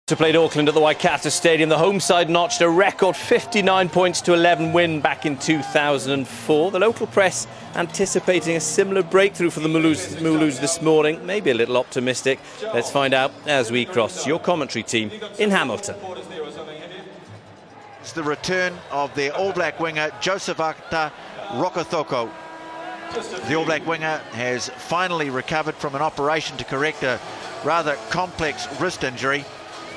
To played Auckland at the Waikato Stadium. The home side notched a record 59 points to 11 win back in 2004. The local press anticipating a similar breakthrough for the Mooloos this morning. Maybe a little optimistic. Let's find out as we cross your commentary team in Hamilton. It's the return of their All Black winger, Joseph-Ata Rokothoko. The All Black winger has finally recovered from an operation to correct a rather complex wrist injury.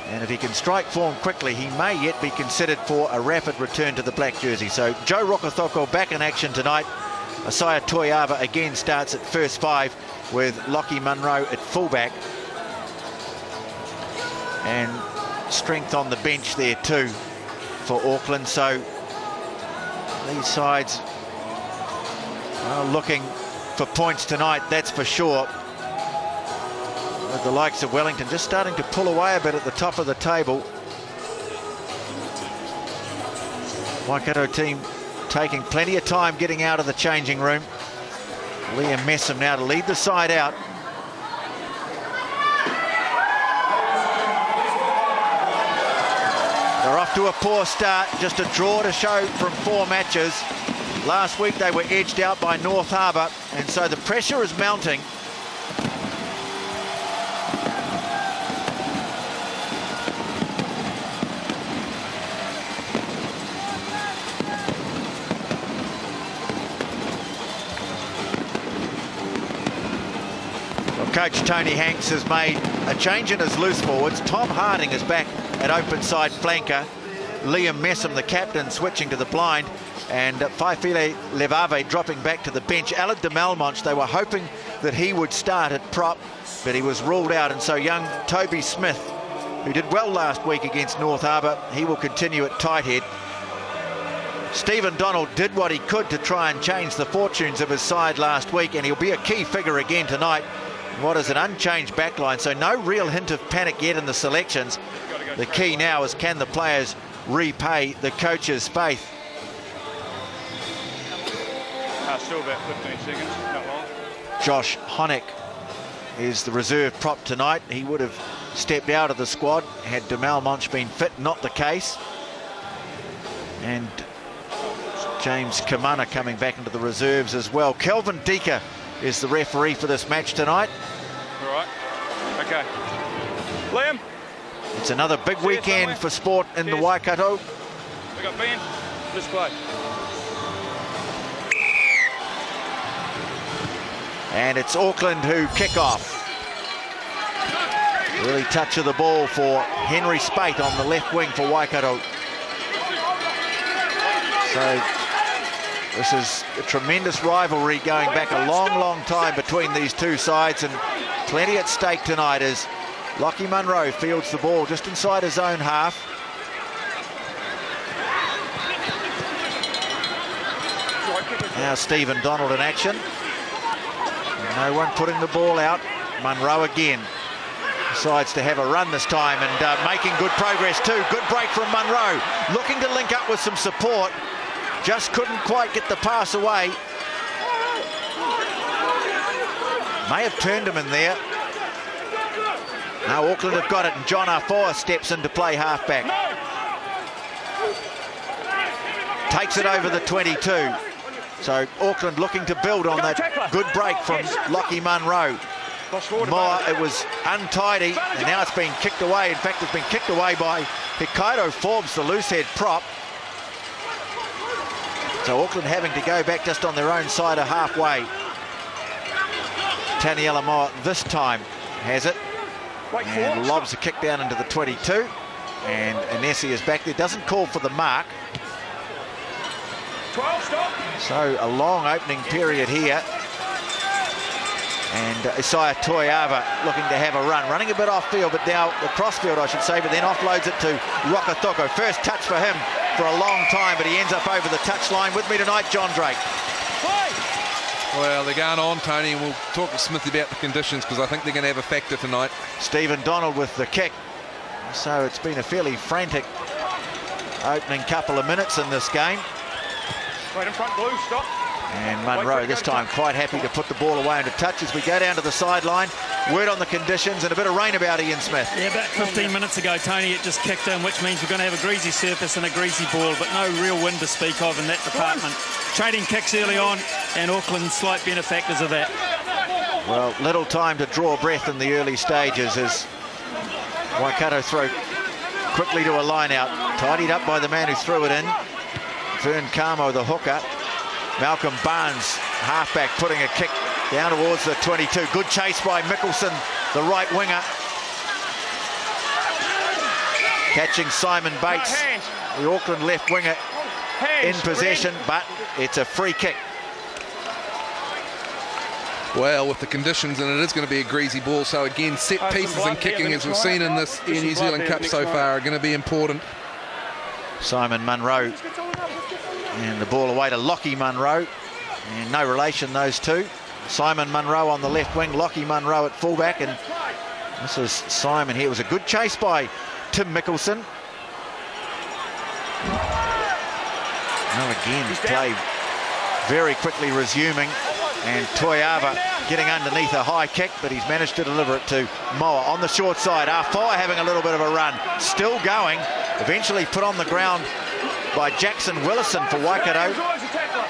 And if he can strike form quickly, he may yet be considered for a rapid return to the black jersey. So Joe Rokothoko back in action tonight. Asaya Toiava again starts at first five with Lockie Munro at fullback. And strength on the bench there too for Auckland. So these sides are looking for points tonight, that's for sure. With the likes of Wellington just starting to pull away a bit at the top of the table. Waikato team taking plenty of time getting out of the changing room. Liam Messam now to lead the side out. They're off to a poor start, just a draw to show from 4 matches. Last week they were edged out by North Harbour, and so the pressure is mounting. Coach Tony Hanks has made a change in his loose forwards. Tom Harding is back at open side flanker. Liam Messam, the captain, switching to the blind. And Faifile Levave dropping back to the bench. Aled de Malmonch, they were hoping that he would start at prop, but he was ruled out. And so young Toby Smith, who did well last week against North Harbour, he will continue at tight head. Stephen Donald did what he could to try and change the fortunes of his side last week, and he'll be a key figure again tonight. What is an unchanged backline, so no real hint of panic yet in the selections. The key now is, can the players repay the coach's faith? Still about 15 seconds, not long. Josh Honeck is the reserve prop tonight. He would have stepped out of the squad had de Malmonch been fit, not the case. And James Kamana coming back into the reserves as well. Kelvin Deeker is the referee for this match tonight. All right. Okay. Liam. It's another big weekend for sport in the Waikato. We got Ben. Let's play. And it's Auckland who kick off. Early touch of the ball for Henry Spate on the left wing for Waikato. So this is a tremendous rivalry going back a long, long time between these two sides, and plenty at stake tonight as Lockie Munro fields the ball just inside his own half. Now Stephen Donald in action. No one putting the ball out. Munro again decides to have a run this time and making good progress too. Good break from Munro. Looking to link up with some support. Just couldn't quite get the pass away. May have turned him in there. Now Auckland have got it, and John Afoa steps in to play halfback. Takes it over the 22. So Auckland looking to build on that good break from Lockie Munro. More, it was untidy, and now it's been kicked away. In fact, it's been kicked away by Hikairo Forbes, the loose head prop. So Auckland having to go back just on their own side of halfway. Taniela Moa this time has it. And lobs a kick down into the 22. And Anesi is back there. Doesn't call for the mark. 12, stop. So a long opening period here. And Asaya Toiava looking to have a run. Running a bit off field, but now the cross field I should say, but then offloads it to Rokothoko. First touch for him for a long time, but he ends up over the touchline. With me tonight, John Drake. Well, they're going on, Tony, and we'll talk to Smith about the conditions because I think they're going to have a factor tonight. Stephen Donald with the kick. So it's been a fairly frantic opening couple of minutes in this game. Right in front, Blue, stop. And Munro this time quite happy to put the ball away into touch as we go down to the sideline. word on the conditions and a bit of rain about Ian Smith. Yeah, about 15 minutes ago, Tony, it just kicked in, which means we're going to have a greasy surface and a greasy ball, but no real wind to speak of in that department. Trading kicks early on, and Auckland slight benefactors of that. Well, little time to draw breath in the early stages as Waikato throw quickly to a line out. Tidied up by the man who threw it in. Vern Camo, the hooker. Malcolm Barnes, halfback, putting a kick down towards the 22. Good chase by Mickelson, the right winger. Catching Simon Bates, the Auckland left winger, in possession, but it's a free kick. Well, with the conditions, and it is going to be a greasy ball, so again, set pieces and kicking, as we've seen in this Air New Zealand Cup so far, are going to be important. Simon Munro, and the ball away to Lockie Munro, and no relation, those two. Simon Munro on the left wing, Lockie Munro at fullback, and this is Simon here. It was a good chase by Tim Mickelson. Now again, play very quickly resuming, and Toiava getting underneath a high kick, but he's managed to deliver it to Moa on the short side. Afoa having a little bit of a run, still going, eventually put on the ground by Jackson Willison for Waikato,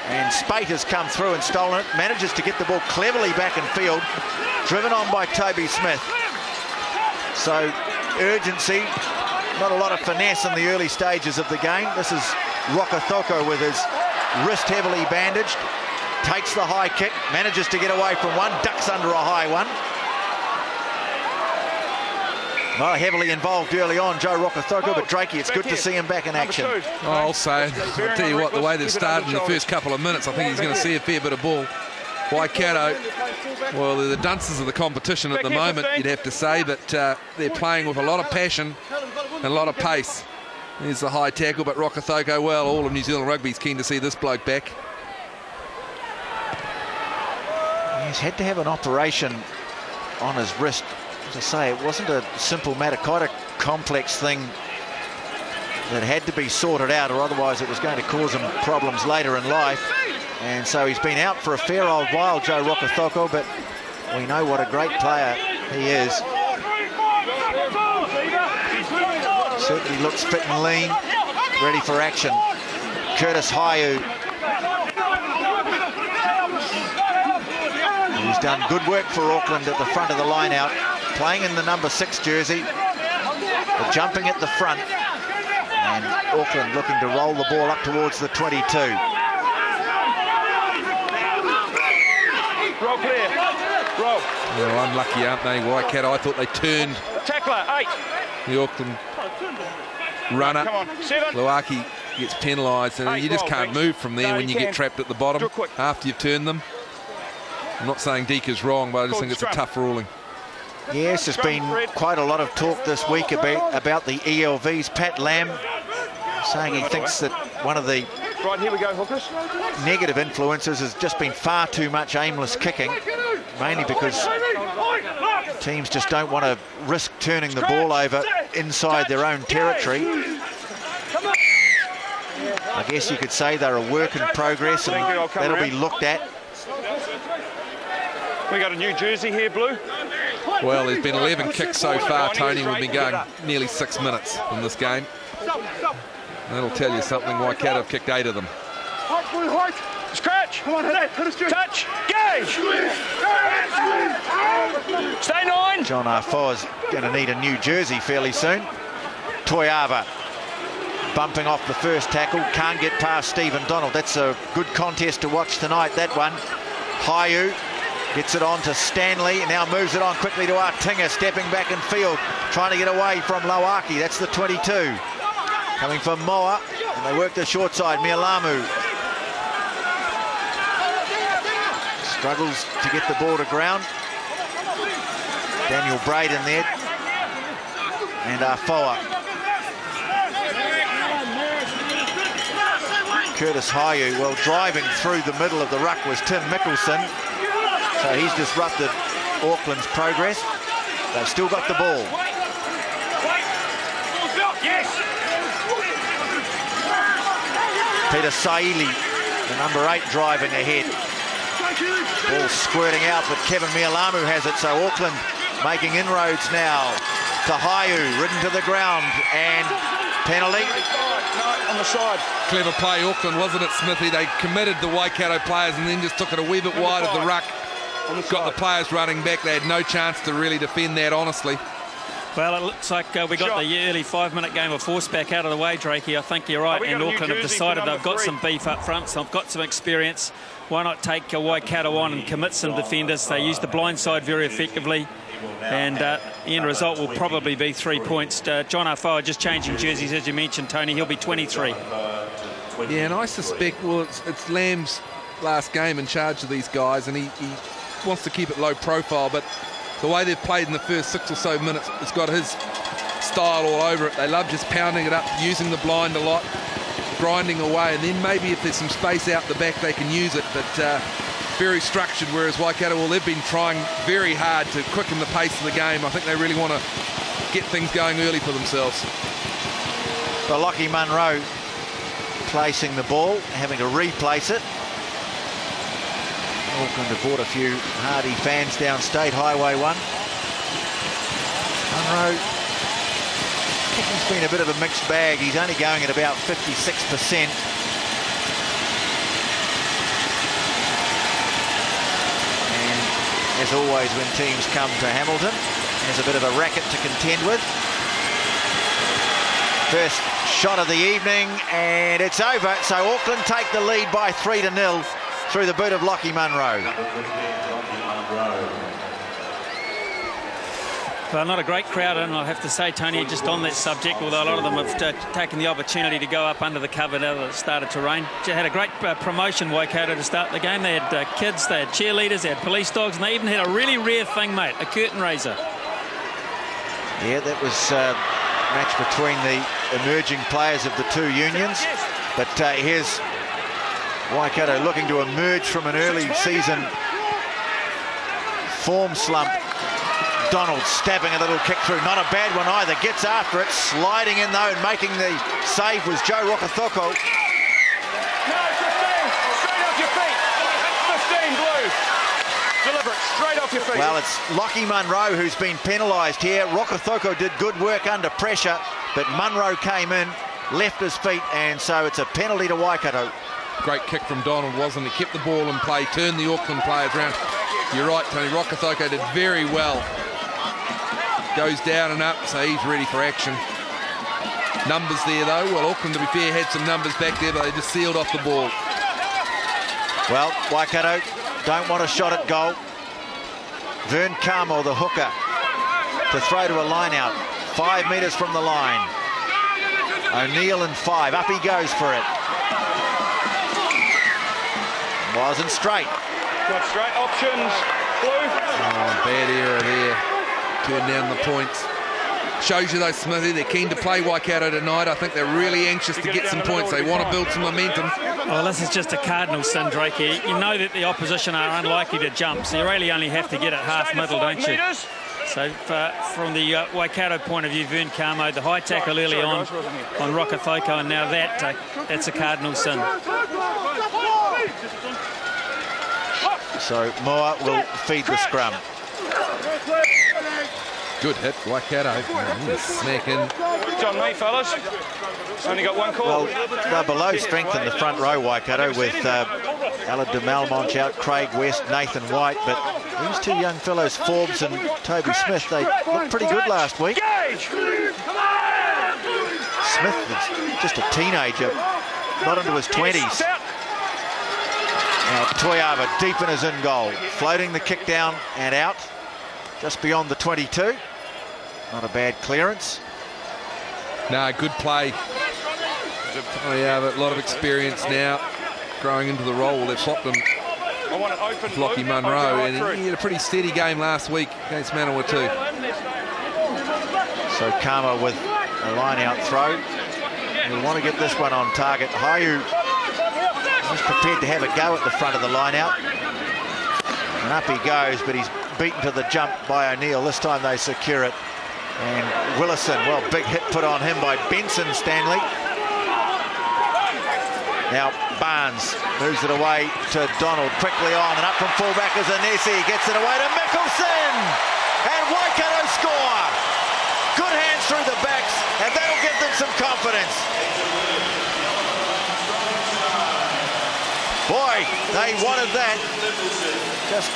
and Spate has come through and stolen it, manages to get the ball cleverly back in field, driven on by Toby Smith. So urgency, not a lot of finesse in the early stages of the game. This is Rokethoko with his wrist heavily bandaged, takes the high kick, manages to get away from one, ducks under a high one. Well, heavily involved early on, Joe Rokethoko, but Drakey, it's good to see him back in action. Oh, I'll say, I'll tell you what, the way they've started in the first couple of minutes, I think he's going to see a fair bit of ball. Waikato, well, they're the dunces of the competition at the moment, you'd have to say, but they're playing with a lot of passion and a lot of pace. There's the high tackle, but Rokethoko, well, all of New Zealand rugby's keen to see this bloke back. He's had to have an operation on his wrist. As I say, it wasn't a simple matter, quite a complex thing that had to be sorted out, or otherwise it was going to cause him problems later in life. And so he's been out for a fair old while, Joe Rokethoko, but we know what a great player he is. Certainly looks fit and lean, ready for action. Curtis Haiu, who's done good work for Auckland at the front of the line out, playing in the number 6 jersey, but jumping at the front, and Auckland looking to roll the ball up towards the 22. Roll clear. Roll. Well, unlucky, aren't they, Waikato? I thought they turned Tackler, 8. the Auckland runner. Come on, 7. Luaki gets penalised, and you just can't move from there when you get trapped at the bottom after you've turned them. I'm not saying Deeka's wrong, but I just think it's a tough ruling. Yes, there's been quite a lot of talk this week about the ELVs. Pat Lamb saying he thinks that one of the Right, here we go, hookers. negative influences has just been far too much aimless kicking, mainly because teams just don't want to risk turning the ball over inside their own territory. I guess you could say they're a work in progress, and that'll be looked at. We got a new jersey here, Blue. Well, there's been 11 kicks so far, Tony. We've been going nearly 6 minutes in this game. That'll tell you something. Waikato have kicked 8 of them. Scratch. Come on, hit it. Touch. Gauge. Stay 9. John Afoa's going to need a new jersey fairly soon. Toiava bumping off the first tackle. Can't get past Stephen Donald. That's a good contest to watch tonight, that one. Haiu gets it on to Stanley, and now moves it on quickly to Artinga, stepping back in field, trying to get away from Lauaki. That's the 22. Coming from Moa, and they work the short side. Mialamu struggles to get the ball to ground. Daniel Braden there, and Afoa. Curtis Haiu, well, driving through the middle of the ruck was Tim Mickelson. So he's disrupted Auckland's progress. They've still got the ball. Peter Saili, the number 8, driving ahead. Ball squirting out, but Kevin Mialamu has it. So Auckland making inroads now to Haiu, ridden to the ground, and penalty. On the side. Clever play, Auckland, wasn't it, Smithy? They committed the Waikato players and then just took it a wee bit wide of the ruck. Got the players running back. They had no chance to really defend that, honestly. Well, it looks like we got the early 5-minute game of force back out of the way, Drakey. I think you're right. And Auckland have decided they've got some beef up front, so they've got some experience. Why not take Waikato on and commit some defenders? They used the blind side very effectively. And the end result will probably be 3 points. John Afoa just changing jerseys, as you mentioned, Tony. He'll be 23. Yeah, and I suspect, well, it's Lamb's last game in charge of these guys, and he wants to keep it low profile, but the way they've played in the first 6 or so minutes, it's got his style all over it. They love just pounding it up, using the blind a lot, grinding away, and then maybe if there's some space out the back, they can use it, but very structured, whereas Waikato, well, they've been trying very hard to quicken the pace of the game. I think they really want to get things going early for themselves. Well, Lachie Munro placing the ball, having to replace it. Auckland have brought a few hardy fans down State Highway 1. Munro, kicking's been a bit of a mixed bag. He's only going at about 56%. And as always, when teams come to Hamilton, there's a bit of a racket to contend with. First shot of the evening, and it's over. So Auckland take the lead by 3-0. Through the boot of Lachie Munro. Well, not a great crowd, and I'll have to say, Tony, just on that subject, although a lot of them have taken the opportunity to go up under the cover now that it started to rain. They had a great promotion, Waikato, to start the game. They had kids, they had cheerleaders, they had police dogs, and they even had a really rare thing, mate, a curtain raiser. Yeah, that was a match between the emerging players of the two unions. But here's Waikato looking to emerge from an early season form slump. Donald stabbing a little kick through, not a bad one either, gets after it, sliding in though, and making the save was Joe Rokothoko. No, 15, straight off your feet. 15, Blue. Deliver it, straight off your feet. Well, it's Lachie Munro who's been penalised here. Rokothoko did good work under pressure, but Munro came in, left his feet, and so it's a penalty to Waikato. Great kick from Donald, wasn't it? Kept the ball in play, turned the Auckland players around. You're right, Tony. Rokothoko did very well. Goes down and up, so he's ready for action. Numbers there, though. Well, Auckland, to be fair, had some numbers back there, but they just sealed off the ball. Well, Waikato don't want a shot at goal. Vern Carmel, the hooker, to throw to a line out. 5 metres from the line. O'Neill and 5. Up he goes for it. Wasn't straight. Got straight options. Blue. Oh, bad error there. Turned down the points. Shows you though, Smithy, they're keen to play Waikato tonight. I think they're really anxious to get some points. They want to build some momentum. Well, this is just a cardinal sin, Drake. You know that the opposition are unlikely to jump, so you really only have to get it half middle, don't you? So from the Waikato point of view, Vern Carmo, the high tackle early on Rokothoko, and now that's a cardinal sin. So Moa will feed the scrum. Good hit, Waikato. Smack in. It's on me, fellas. Only got one call. Well, they're below strength in the front row, Waikato, with Alan de Malmonch out, Craig West, Nathan White, but these two young fellows, Forbes and Toby Smith, they looked pretty good last week. Smith is just a teenager, not into his 20s. Now Toyava deep in his in goal, floating the kick down and out, just beyond the 22. Not a bad clearance. No, good play. Oh yeah, but a lot of experience now, growing into the role. They've swapped him with Lachie Munro, and he had a pretty steady game last week against Manawatu. So Karma with a line-out throw. He'll want to get this one on target. Haiu is prepared to have a go at the front of the line-out. And up he goes, but he's beaten to the jump by O'Neill. This time they secure it. And Willison, well, big hit put on him by Benson Stanley. Now Barnes moves it away to Donald, quickly on, and up from fullback is Anesi, gets it away to Mickelson. and Waikato score. Good hands through the backs, and that'll give them some confidence. Boy, they wanted that. Just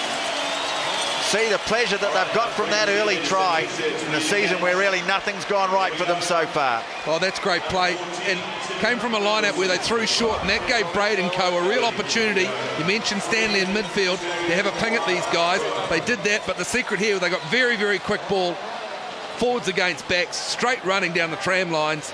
see the pleasure that they've got from that early try in a season where really nothing's gone right for them so far. Oh, that's great play. And came from a lineup where they threw short, and that gave Braden Co a real opportunity. You mentioned Stanley in midfield. They have a ping at these guys. They did that, but the secret here, they got very, very quick ball. Forwards against backs, straight running down the tram lines.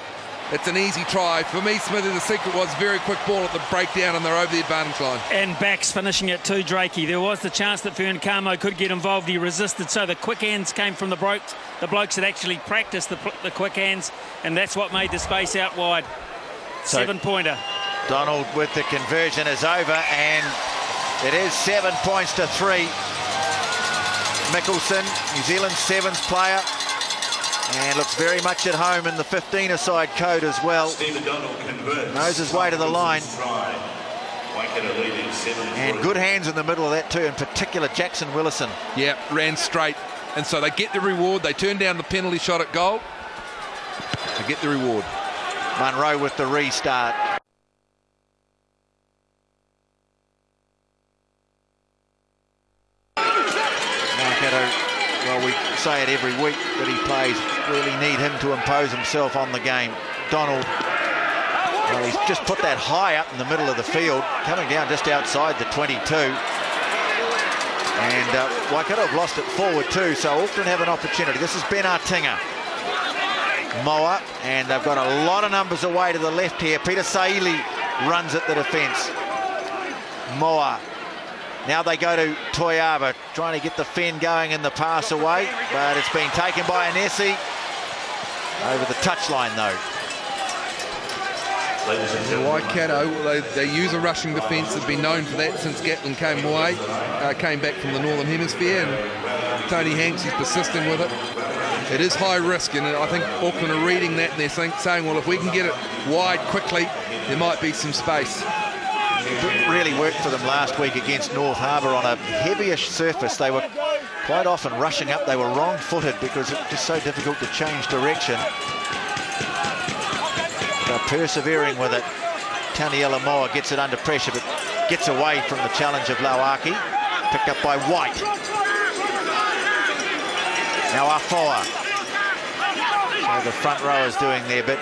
It's an easy try. For me, Smithy, the secret was very quick ball at the breakdown, and they're over the advantage line. And backs finishing it too, Drakey. There was the chance that Fern Camo could get involved. He resisted, so the quick hands came from the blokes that actually practiced the quick hands, and that's what made the space out wide. So 7-pointer. Donald with the conversion is over, and it is 7 points to 3. Mickelson, New Zealand's sevens player, and looks very much at home in the 15-a-side code as well. Knows his way to the line. And good hands in the middle of that too, in particular Jackson Willison. Yeah, ran straight. And so they get the reward. They turn down the penalty shot at goal. They get the reward. Munro with the restart. Waikato, well, we say it every week that he plays, really need him to impose himself on the game. Donald, well, he's just put that high up in the middle of the field, coming down just outside the 22. And Waikato have lost it forward too, so Auckland have an opportunity. This is Ben Artinga. Moa, and they've got a lot of numbers away to the left here. Peter Saili runs at the defence. Moa. Now they go to Toiava, trying to get the Fen going in the pass away, but it's been taken by Anesi. Over the touchline, though. Waikato, they use a rushing defence. They've been known for that since Gatlin came back from the Northern Hemisphere, and Tony Hanks is persistent with it. It is high risk, and I think Auckland are reading that, and they're saying, well, if we can get it wide quickly, there might be some space. It really worked for them last week against North Harbour on a heavyish surface. They were quite often rushing up. They were wrong-footed because it's just so difficult to change direction. They're persevering with it. Taniela Moa gets it under pressure, but gets away from the challenge of Lauaki. Picked up by White. Now Afoa. So the front rowers doing their bit.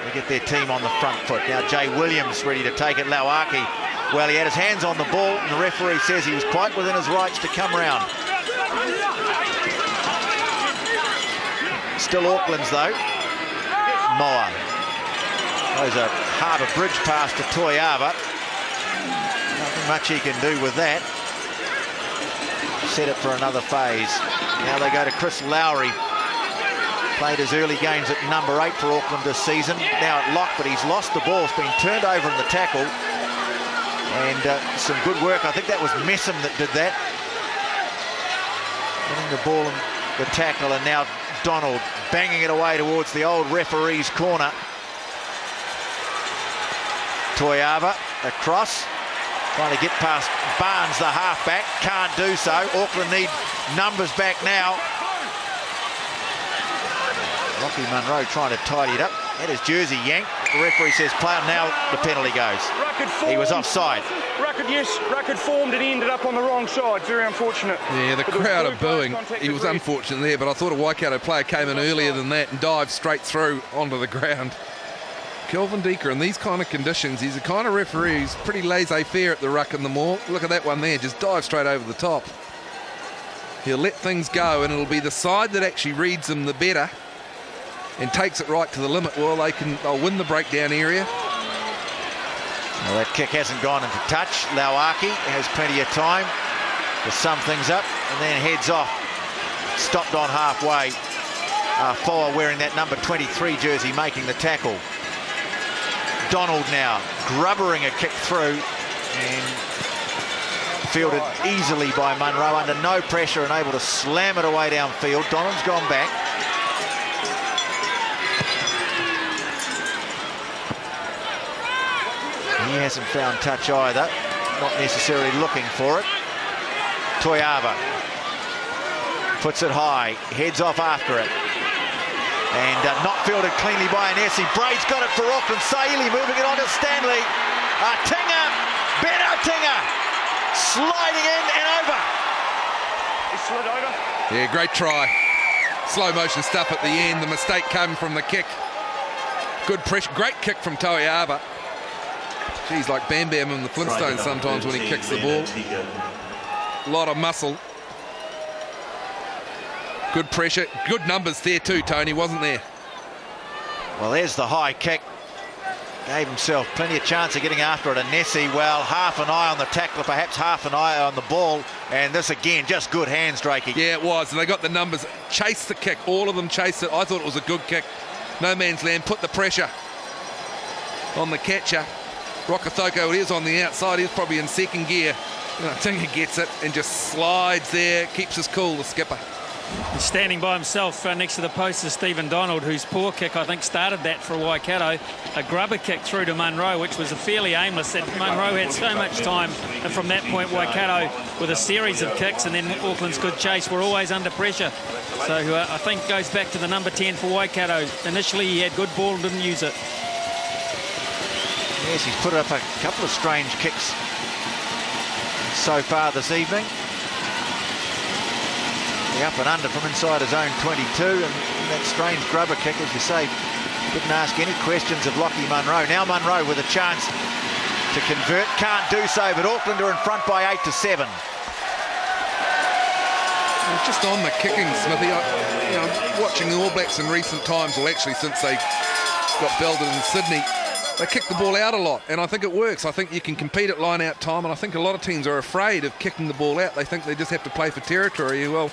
They get their team on the front foot. Now Jay Williams ready to take it. Lauaki, well, he had his hands on the ball, and the referee says he was quite within his rights to come round. Still Auckland's though. Moa. Those a Harbour Bridge pass to Toiava. Nothing much he can do with that. Set it for another phase. Now they go to Chris Lowry. Played his early games at number 8 for Auckland this season. Now at lock, but he's lost the ball. It's been turned over in the tackle. And some good work. I think that was Messam that did that. Getting the ball in the tackle, and now Donald banging it away towards the old referee's corner. Toiava across. Trying to get past Barnes, the halfback. Can't do so. Auckland need numbers back now. Rocky Munro trying to tidy it up. That is jersey yanked. The referee says play on. Now the penalty goes. He was offside. Ruckert formed and he ended up on the wrong side. Very unfortunate. Yeah, the crowd are booing. He was unfortunate there, but I thought a Waikato player came in earlier than that and dived straight through onto the ground. Kelvin Deeker, in these kind of conditions, he's the kind of referee who's pretty laissez-faire at the ruck and the maul. Look at that one there, just dive straight over the top. He'll let things go, and it'll be the side that actually reads them the better and takes it right to the limit. Well, they'll win the breakdown area. Well, that kick hasn't gone into touch. Lauaki has plenty of time to sum things up and then heads off. Stopped on halfway. Foa wearing that number 23 jersey making the tackle. Donald now grubbering a kick through and fielded easily by Munro under no pressure and able to slam it away downfield. Donald's gone back. He hasn't found touch either, not necessarily looking for it. Toiava. Puts it high, heads off after it. And not fielded cleanly by Anesi. Braid's got it for Auckland. Saili moving it on to Stanley. Tinga, Benno Tinga, sliding in and over. He slid over. Yeah, great try. Slow motion stuff at the end. The mistake came from the kick. Good pressure. Great kick from Toiava. Geez, like Bam Bam in the Flintstones sometimes when he kicks the ball. A lot of muscle. Good pressure. Good numbers there too, Tony, wasn't there? Well, there's the high kick. Gave himself plenty of chance of getting after it. And Nessie, well, half an eye on the tackler, perhaps half an eye on the ball. And this again, just good hands, Drakey. Yeah, it was. And they got the numbers. Chased the kick. All of them chased it. I thought it was a good kick. No man's land. Put the pressure on the catcher. Rokithoko is on the outside. He's probably in second gear. Tinga gets it and just slides there. Keeps his cool, the skipper. He's standing by himself next to the post is Stephen Donald, whose poor kick, I think, started that for Waikato. A grubber kick through to Munro, which was a fairly aimless. That Munro had so much time, and from that point, Waikato, with a series of kicks, and then Auckland's good chase, were always under pressure. So I think goes back to the number 10 for Waikato. Initially, he had good ball, didn't use it. Yes, he's put up a couple of strange kicks so far this evening. The up and under from inside his own 22, and that strange grubber kick, as you say, didn't ask any questions of Lachie Munro. Now Munro with a chance to convert, can't do so, but Auckland are in front by 8-7. Just on the kicking, Smithy, watching the All Blacks in recent times, well, actually since they got belted in Sydney, they kick the ball out a lot, and I think it works. I think you can compete at line-out time, and I think a lot of teams are afraid of kicking the ball out. They think they just have to play for territory. Well,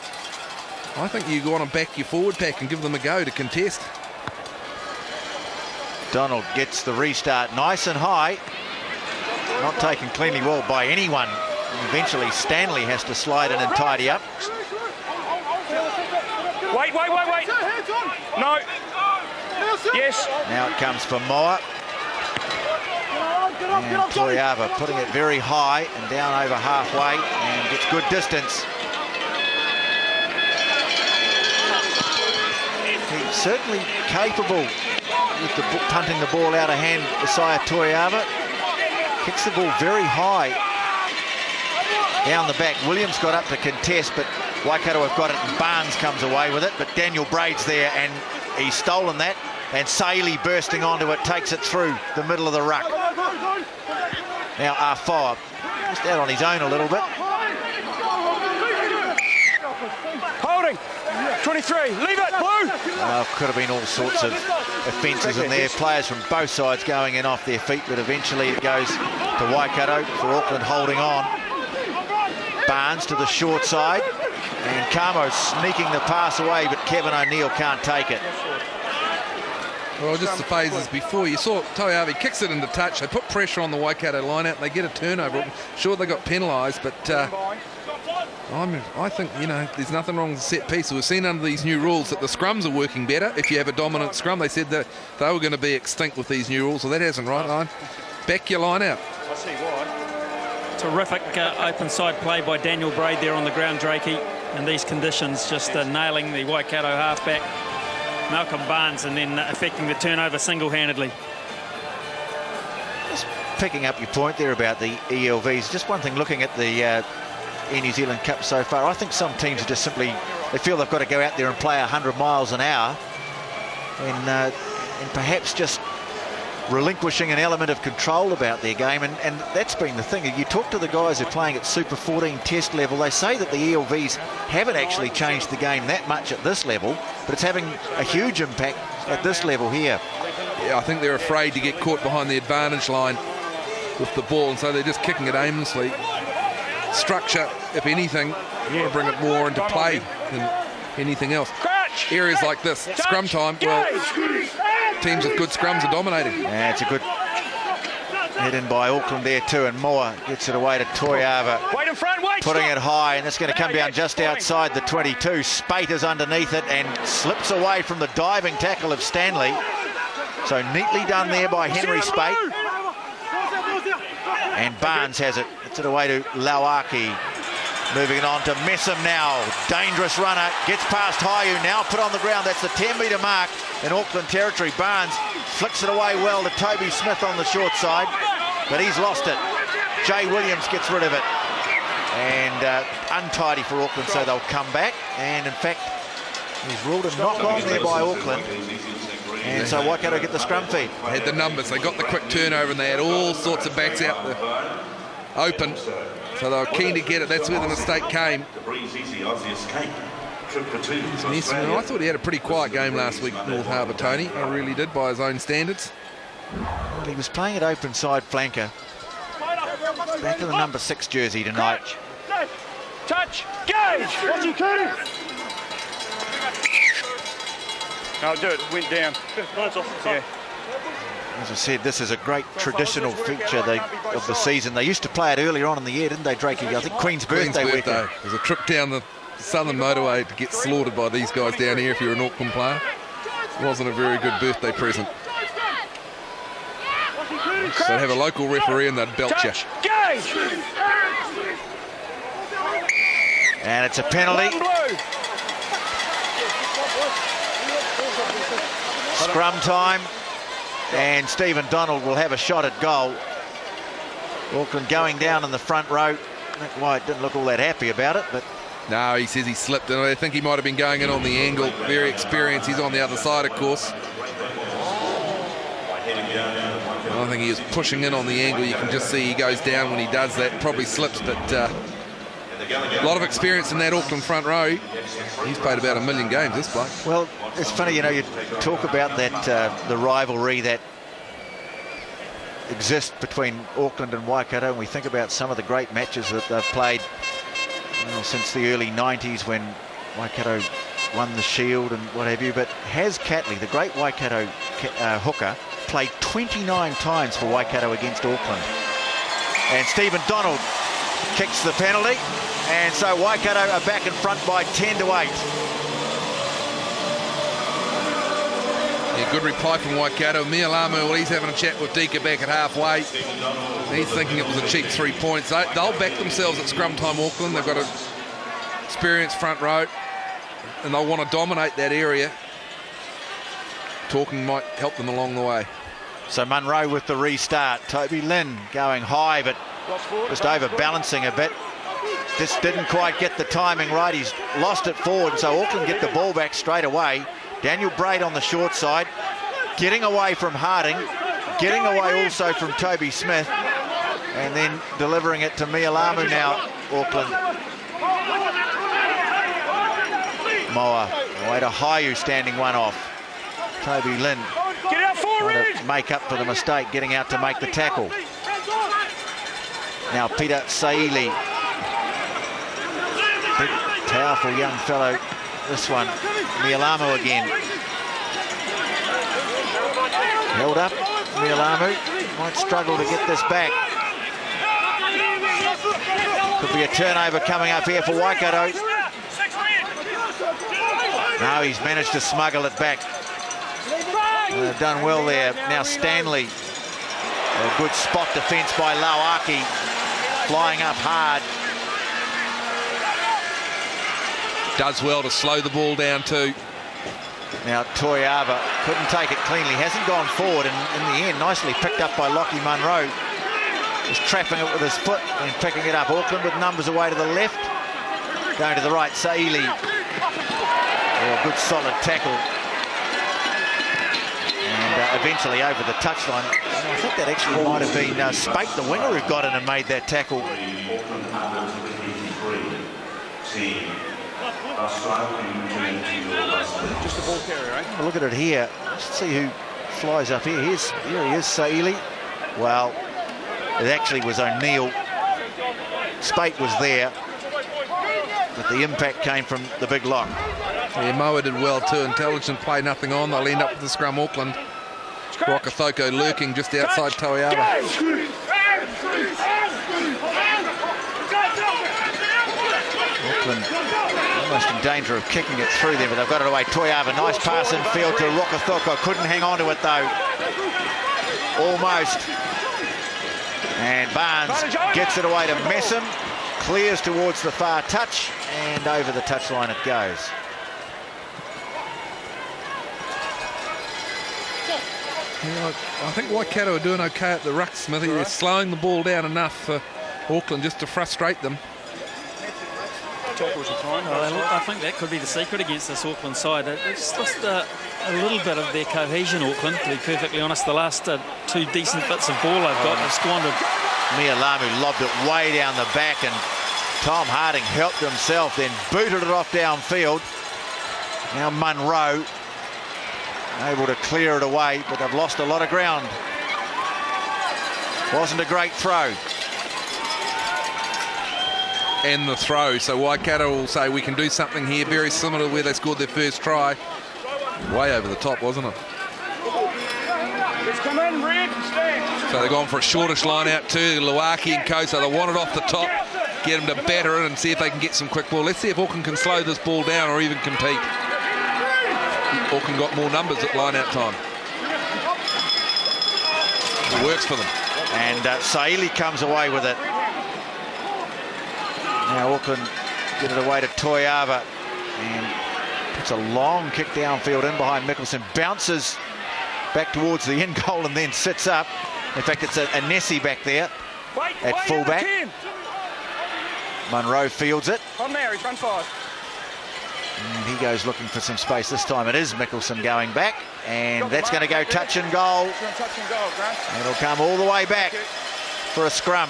I think you want to back your forward pack and give them a go to contest. Donald gets the restart nice and high. Not taken cleanly well by anyone. Eventually Stanley has to slide in and tidy up. Wait. No. Yes. Now it comes for Moa. And Toiava putting it very high and down over halfway and gets good distance. He's certainly capable with punting the ball out of hand, Isaiah Toiava. Kicks the ball very high down the back. Williams got up to contest, but Waikato have got it, and Barnes comes away with it. But Daniel Braid's there, and he's stolen that. And Saili bursting onto it, takes it through the middle of the ruck. Now Afoa just out on his own a little bit. Holding. 23. Leave it, Blue. Could have been all sorts of offences in there. Players from both sides going in off their feet, but eventually it goes to Waikato for Auckland holding on. Barnes to the short side, and Camo sneaking the pass away, but Kevin O'Neill can't take it. Well, just the phases before, you saw Toiava kicks it into touch. They put pressure on the Waikato line-out, and they get a turnover. Sure, they got penalised, but I think, there's nothing wrong with the set piece. We've seen under these new rules that the scrums are working better. If you have a dominant scrum, they said that they were going to be extinct with these new rules, so that hasn't right. Back your line-out. I see why. Terrific open side play by Daniel Braid there on the ground, Drakey. In these conditions, just nailing the Waikato halfback, Malcolm Barnes, and then affecting the turnover single-handedly. Just picking up your point there about the ELVs, just one thing looking at the Air New Zealand Cup so far, I think some teams are just simply, they feel they've got to go out there and play 100 miles an hour, and perhaps just relinquishing an element of control about their game, and that's been the thing. You talk to the guys who are playing at Super 14 test level, they say that the ELVs haven't actually changed the game that much at this level, but it's having a huge impact at this level here. Yeah, I think they're afraid to get caught behind the advantage line with the ball, and so they're just kicking it aimlessly. Structure, if anything, you want to bring it more into play than anything else. Areas like this, scrum time, well, teams with good scrums are dominating. Yeah, it's a good head in by Auckland there too, and Moa gets it away to Toiava. Wait in front, wait! Putting it high, and it's going to come down just outside the 22. Spate is underneath it and slips away from the diving tackle of Stanley. So neatly done there by Henry Spate. And Barnes has it. Gets it away to Lauaki. Moving it on to Messam now. Dangerous runner. Gets past Haiu. Now put on the ground. That's the 10-metre mark in Auckland territory. Barnes flicks it away well to Toby Smith on the short side, but he's lost it. Jay Williams gets rid of it. And untidy for Auckland, so they'll come back. And in fact, he's ruled a knock-on there by Auckland. And so Waikato get the scrum feed. They had the numbers. They got the quick turnover, and they had all sorts of backs out the open. So they were keen to get it. That's where the mistake came. I thought he had a pretty quiet game last week, North Harbour, Tony. I really did, by his own standards. Well, he was playing at open side flanker. Back in the number 6 jersey tonight. Touch, gauge. What's he doing? No, do it. Went down. Yeah. As I said, this is a great traditional feature of the season. They used to play it earlier on in the year, didn't they, Drakey? I think Queen's birthday weekend. It was a trip down the Southern Motorway to get slaughtered by these guys down here if you're an Auckland player. It wasn't a very good birthday present. So they'd have a local referee and they'd belt you. And it's a penalty. Scrum time. And Stephen Donald will have a shot at goal. Auckland going down in the front row. Nick White didn't look all that happy about it, but... No, he says he slipped, and I think he might have been going in on the angle. Very experienced. He's on the other side, of course. I don't think he was pushing in on the angle. You can just see he goes down when he does that. Probably slips, but a lot of experience in that Auckland front row. He's played about 1 million games, this bloke. Well, it's funny, you know, you talk about that the rivalry that exists between Auckland and Waikato, and we think about some of the great matches that they've played since the early 90s when Waikato won the Shield and what have you. But has Catley, the great Waikato hooker, played 29 times for Waikato against Auckland. And Stephen Donald kicks the penalty, and so Waikato are back in front by 10-8. Yeah, good reply from Waikato. Mialamu, well, he's having a chat with Dika back at halfway. He's thinking it was a cheap 3 points. They'll back themselves at scrum time, Auckland. They've got an experienced front row, and they'll want to dominate that area. Talking might help them along the way. So Munro with the restart. Toby Lynn going high, but just overbalancing a bit. Just didn't quite get the timing right. He's lost it forward, so Auckland get the ball back straight away. Daniel Braid on the short side, getting away from Harding, getting away also from Toby Smith, and then delivering it to Mialamu now, Auckland. Moa, away to Haiu, standing one off. Toby Lynn trying to make up for the mistake, getting out to make the tackle. Now Peter Saili, big, powerful young fellow. This one, Mialamu again. Held up, Mialamu might struggle to get this back. Could be a turnover coming up here for Waikato. No, he's managed to smuggle it back. They've done well there. Now Stanley. A good spot defence by Lauaki. Flying up hard. Does well to slow the ball down too. Now Toiava couldn't take it cleanly. Hasn't gone forward, and in the end, nicely picked up by Lockie Munro. Just trapping it with his foot and picking it up. Auckland with numbers away to the left. Going to the right, Saili. Oh, good solid tackle. And eventually over the touchline. I think that actually might have been Spate, the winger, who got in and made that tackle. Just the ball carrier, right? Look at it here. Let's see who flies up here. Here he is, Saili. Well, it actually was O'Neill. Spate was there, but the impact came from the big lock. Yeah, Moa did well too. Intelligent play, nothing on. They'll end up with the scrum, Auckland. Rokathoko lurking just outside Toiava. Auckland almost in danger of kicking it through there, but they've got it away. Toiava, nice pass in field to Rokathoko. Couldn't hang on to it though. Almost. And Barnes gets it away to Messam. clears towards the far touch, and over the touchline it goes. Yeah, I think Waikato are doing okay at the ruck, Smithy. They're slowing the ball down enough for Auckland just to frustrate them. I think that could be the secret against this Auckland side. It's lost a little bit of their cohesion, Auckland, to be perfectly honest. The last two decent bits of ball they've got have squandered. Mialamu lobbed it way down the back, and Tom Harding helped himself, then booted it off downfield. Now Munro able to clear it away, but they've lost a lot of ground. Wasn't a great throw. And the throw, so Waikato will say we can do something here very similar to where they scored their first try. Way over the top, wasn't it? Let's come in, Red. So they're going for a shortish line out too, Luaki and co, so they want it off the top, get them to batter it and see if they can get some quick ball. Let's see if Auckland can slow this ball down or even compete. Auckland got more numbers at line out time. It works for them. And Saili comes away with it. Now Auckland get it away to Toiava, and puts a long kick downfield in behind Mickelson, bounces back towards the end goal and then sits up. In fact, it's a Nessie back there at fullback. Munro fields it. On there, he's run 5. And he goes looking for some space. This time it is Mickelson going back, and that's going to go touch and goal. It'll come all the way back for a scrum.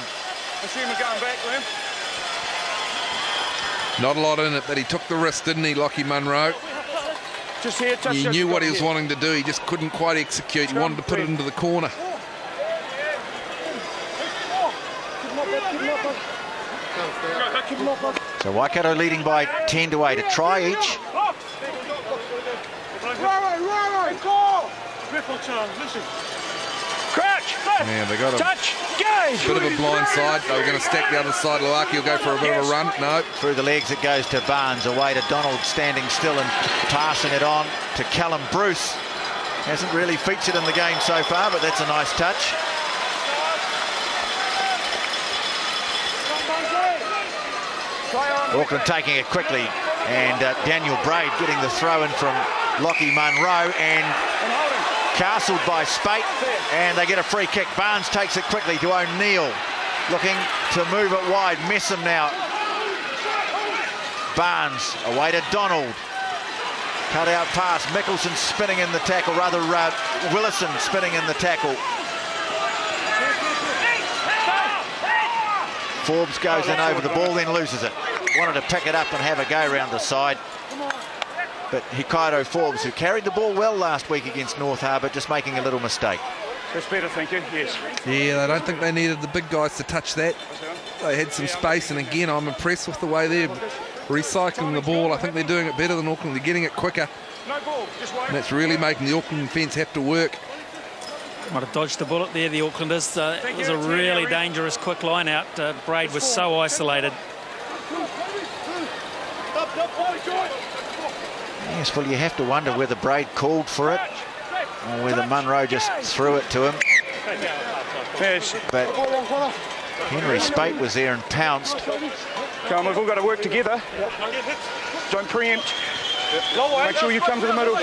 Assume we're going back, Liam. Not a lot in it, but he took the risk, didn't he, Lockie Munro? Just here, touch. He knew what he was wanting to do, he just couldn't quite execute. He wanted to put it into the corner. So Waikato leading by 10-8, a try each. Crouch, Yeah, they got a touch, gauge. bit of a blind side. They were going to stack the other side. Luaki will go for a bit of a run. No. Through the legs it goes to Barnes, away to Donald, standing still and passing it on to Callum Bruce. Hasn't really featured in the game so far, but that's a nice touch. Auckland taking it quickly, and Daniel Braid getting the throw in from Lockie Munro, and castled by Spate, and they get a free kick. Barnes takes it quickly to O'Neill, looking to move it wide. Messam now. Barnes away to Donald. Cut out pass. Mickelson spinning in the tackle, rather Willison spinning in the tackle. Forbes goes in over the ball, then loses it. Wanted to pick it up and have a go around the side. But Hikairo Forbes, who carried the ball well last week against North Harbour, just making a little mistake. That's better, thank you. Yes. Yeah, I don't think they needed the big guys to touch that. They had some space, and again, I'm impressed with the way they're recycling the ball. I think they're doing it better than Auckland. They're getting it quicker. No ball, just wait. And that's really making the Auckland defence have to work. Might have dodged a bullet there, the Aucklanders. It was a really dangerous quick line out. Braid was so isolated. Yes, well, you have to wonder whether Braid called for it or whether Munro just threw it to him. But Henry Spate was there and pounced. Come on, we've all got to work together. Don't preempt. Make sure you come to the middle.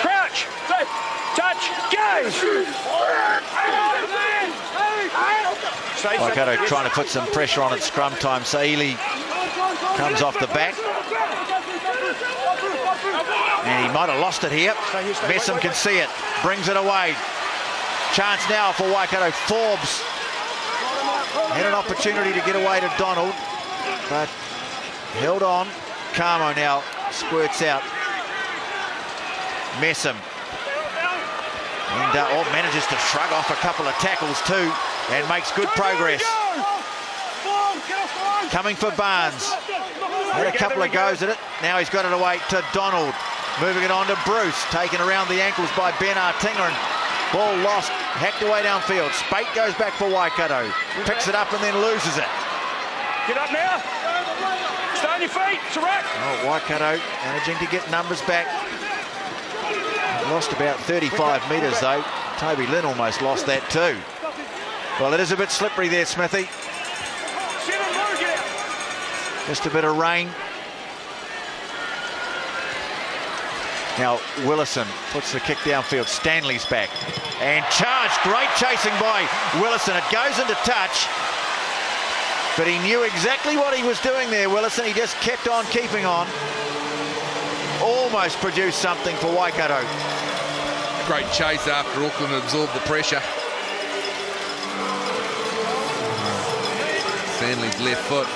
Crouch. Touch. Go. Waikato trying to put some pressure on at scrum time. Saili comes off the back. And he might have lost it here. Messam can see it. Brings it away. Chance now for Waikato. Forbes had an opportunity to get away to Donald, but held on. Camo now squirts out. Messam. And manages to shrug off a couple of tackles too, and makes good progress. Coming for Barnes. Had a couple of goes at it. Now he's got it away to Donald. Moving it on to Bruce. Taken around the ankles by Ben Artinga, and ball lost. Hacked away downfield. Spate goes back for Waikato. Picks it up and then loses it. Get up now. Stay on your feet. It's a rack. Oh, Waikato managing to get numbers back. Lost about 35 metres though. Toby Lynn almost lost that too. Well, it is a bit slippery there, Smithy. Just a bit of rain. Now Willison puts the kick downfield. Stanley's back and charged. Great chasing by Willison. It goes into touch, but he knew exactly what he was doing there, Willison. He just kept on keeping on. Almost produced something for Waikato. Great chase after Auckland absorbed the pressure. Stanley's left foot.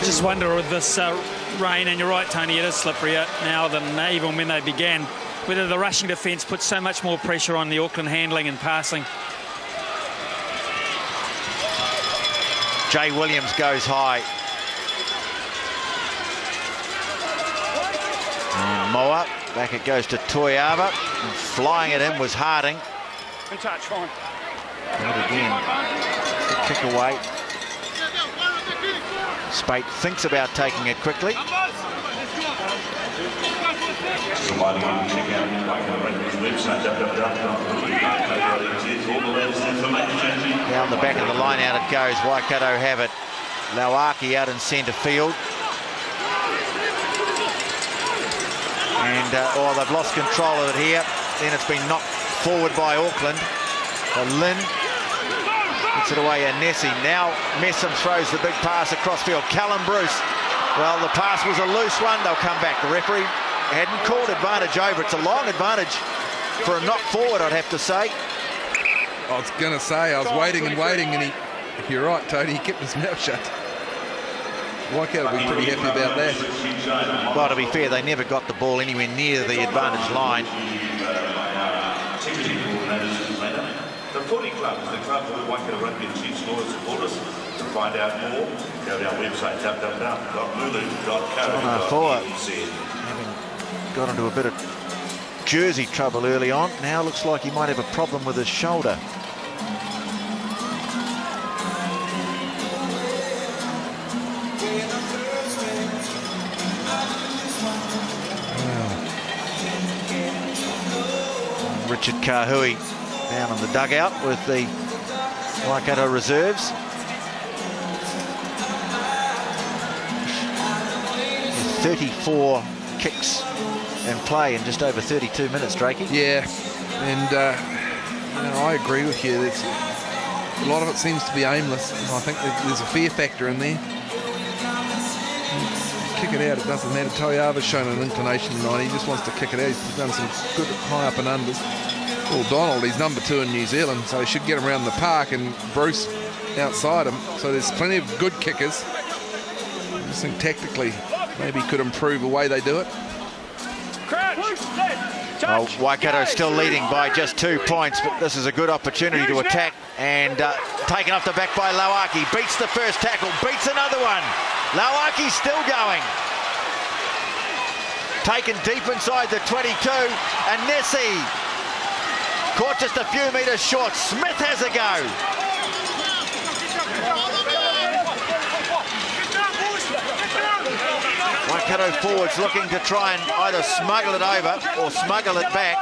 Just wonder with this rain, and you're right, Tony, it is slipperier now than even when they began, whether the rushing defence puts so much more pressure on the Auckland handling and passing. Jay Williams goes high. And Moa, back it goes to Toiava. And flying it in was Harding. And touch, fine. And again, the kick away. Spate thinks about taking it quickly. Down the back of the line out it goes. Waikato have it. Lauaki out in centre field. And they've lost control of it here. Then it's been knocked forward by Auckland. Lynn gets it away, and Nessie. Now Messam throws the big pass across field. Callum Bruce. Well, the pass was a loose one. They'll come back. The referee hadn't called advantage over. It's a long advantage for a knock forward, I'd have to say. I was going to say, I was waiting, and you're right, Tony, he kept his mouth shut. Waikato will be pretty happy about that. Well, to be fair, they never got the ball anywhere near the advantage line. The footy club is the club for the Waikato Rugby and Chiefs Law supporters. To find out more, go to our website, www.lulu.co.nz. Having got into a bit of jersey trouble early on, now looks like he might have a problem with his shoulder. Richard Kahui down on the dugout with the Waikato reserves. 34 kicks in play in just over 32 minutes, Drakey. Yeah, and I agree with you. A lot of it seems to be aimless. I think there's a fear factor in there. Kick it out, it doesn't matter. Toiava's shown an inclination tonight. He just wants to kick it out. He's done some good high up and unders. Well, Donald, he's number 2 in New Zealand, so he should get him around the park, and Bruce outside him. So there's plenty of good kickers. I just think tactically maybe could improve the way they do it. Well, Waikato still leading by just 2 points, but this is a good opportunity to attack, and taken off the back by Lauaki. Beats the first tackle, beats another one. Lauaki still going. Taken deep inside the 22, and Nessie caught just a few metres short. Smith has a go. Waikato forwards looking to try and either smuggle it over or smuggle it back.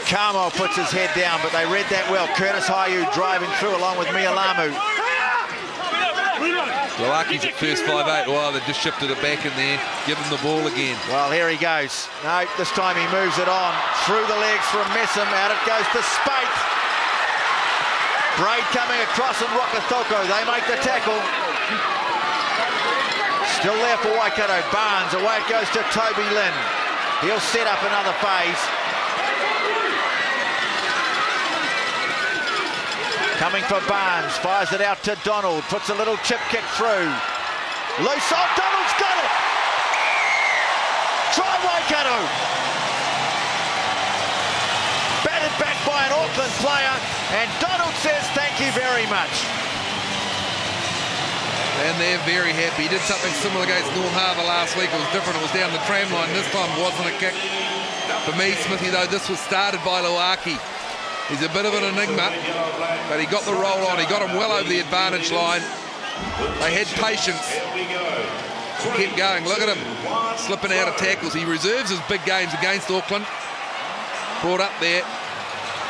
Carmel puts his head down, but they read that well. Curtis Hayu driving through along with Mialamu. Lauaki's at first 5'8". Well, they've just shifted it back in there. Give him the ball again. Well, here he goes. No, this time he moves it on. Through the legs from Messam. Out it goes to Spate. Braid coming across and Rokotoko. They make the tackle. Still there for Waikato. Barnes. Away it goes to Toby Lynn. He'll set up another phase. Coming for Barnes, fires it out to Donald, puts a little chip kick through. Loose off, Donald's got it! Try Waikato! Batted back by an Auckland player, and Donald says thank you very much. And they're very happy. He did something similar against North Harbour last week. It was different, it was down the tram line. This time it wasn't a kick. For me, Smithy, though, this was started by Lauaki. He's a bit of an enigma, but he got the roll on. He got him well over the advantage line. They had patience. He kept going. Look at him slipping out of tackles. He reserves his big games against Auckland. Brought up there.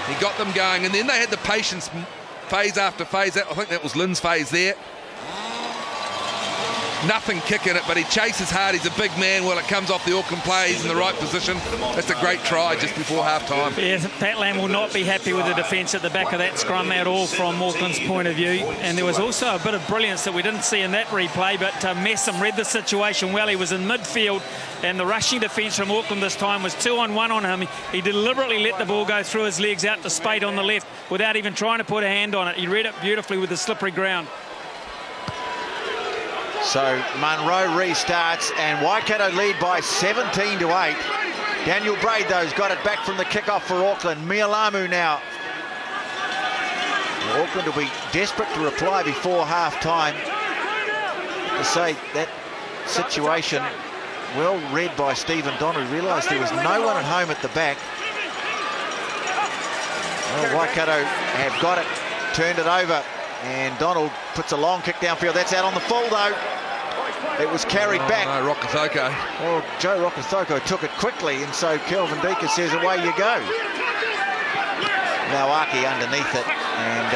He got them going, and then they had the patience phase after phase. I think that was Lynn's phase there. Nothing kicking it, but he chases hard. He's a big man. Well, it comes off the Auckland play. He's in the right position. That's a great try just before half-time. Yeah, Pat Lam will not be happy with the defence at the back of that scrum at all from Auckland's point of view. And there was also a bit of brilliance that we didn't see in that replay, but Messam read the situation well. He was in midfield, and the rushing defence from Auckland this time was 2-on-1 on him. He deliberately let the ball go through his legs out to Spade on the left without even trying to put a hand on it. He read it beautifully with the slippery ground. So Munro restarts, and Waikato lead by 17-8. Daniel Braid, though, has got it back from the kick-off for Auckland. Mialamu now. Auckland will be desperate to reply before half-time. To say that situation, well read by Stephen Donald. Realised there was no one at home at the back. Well, Waikato have got it, turned it over, and Donald puts a long kick downfield. That's out on the full, though. It was carried back. No, Rokothoko. Well, Joe Rokothoko took it quickly, and so Kelvin Deaker says, away you go. Now Auck underneath it, and,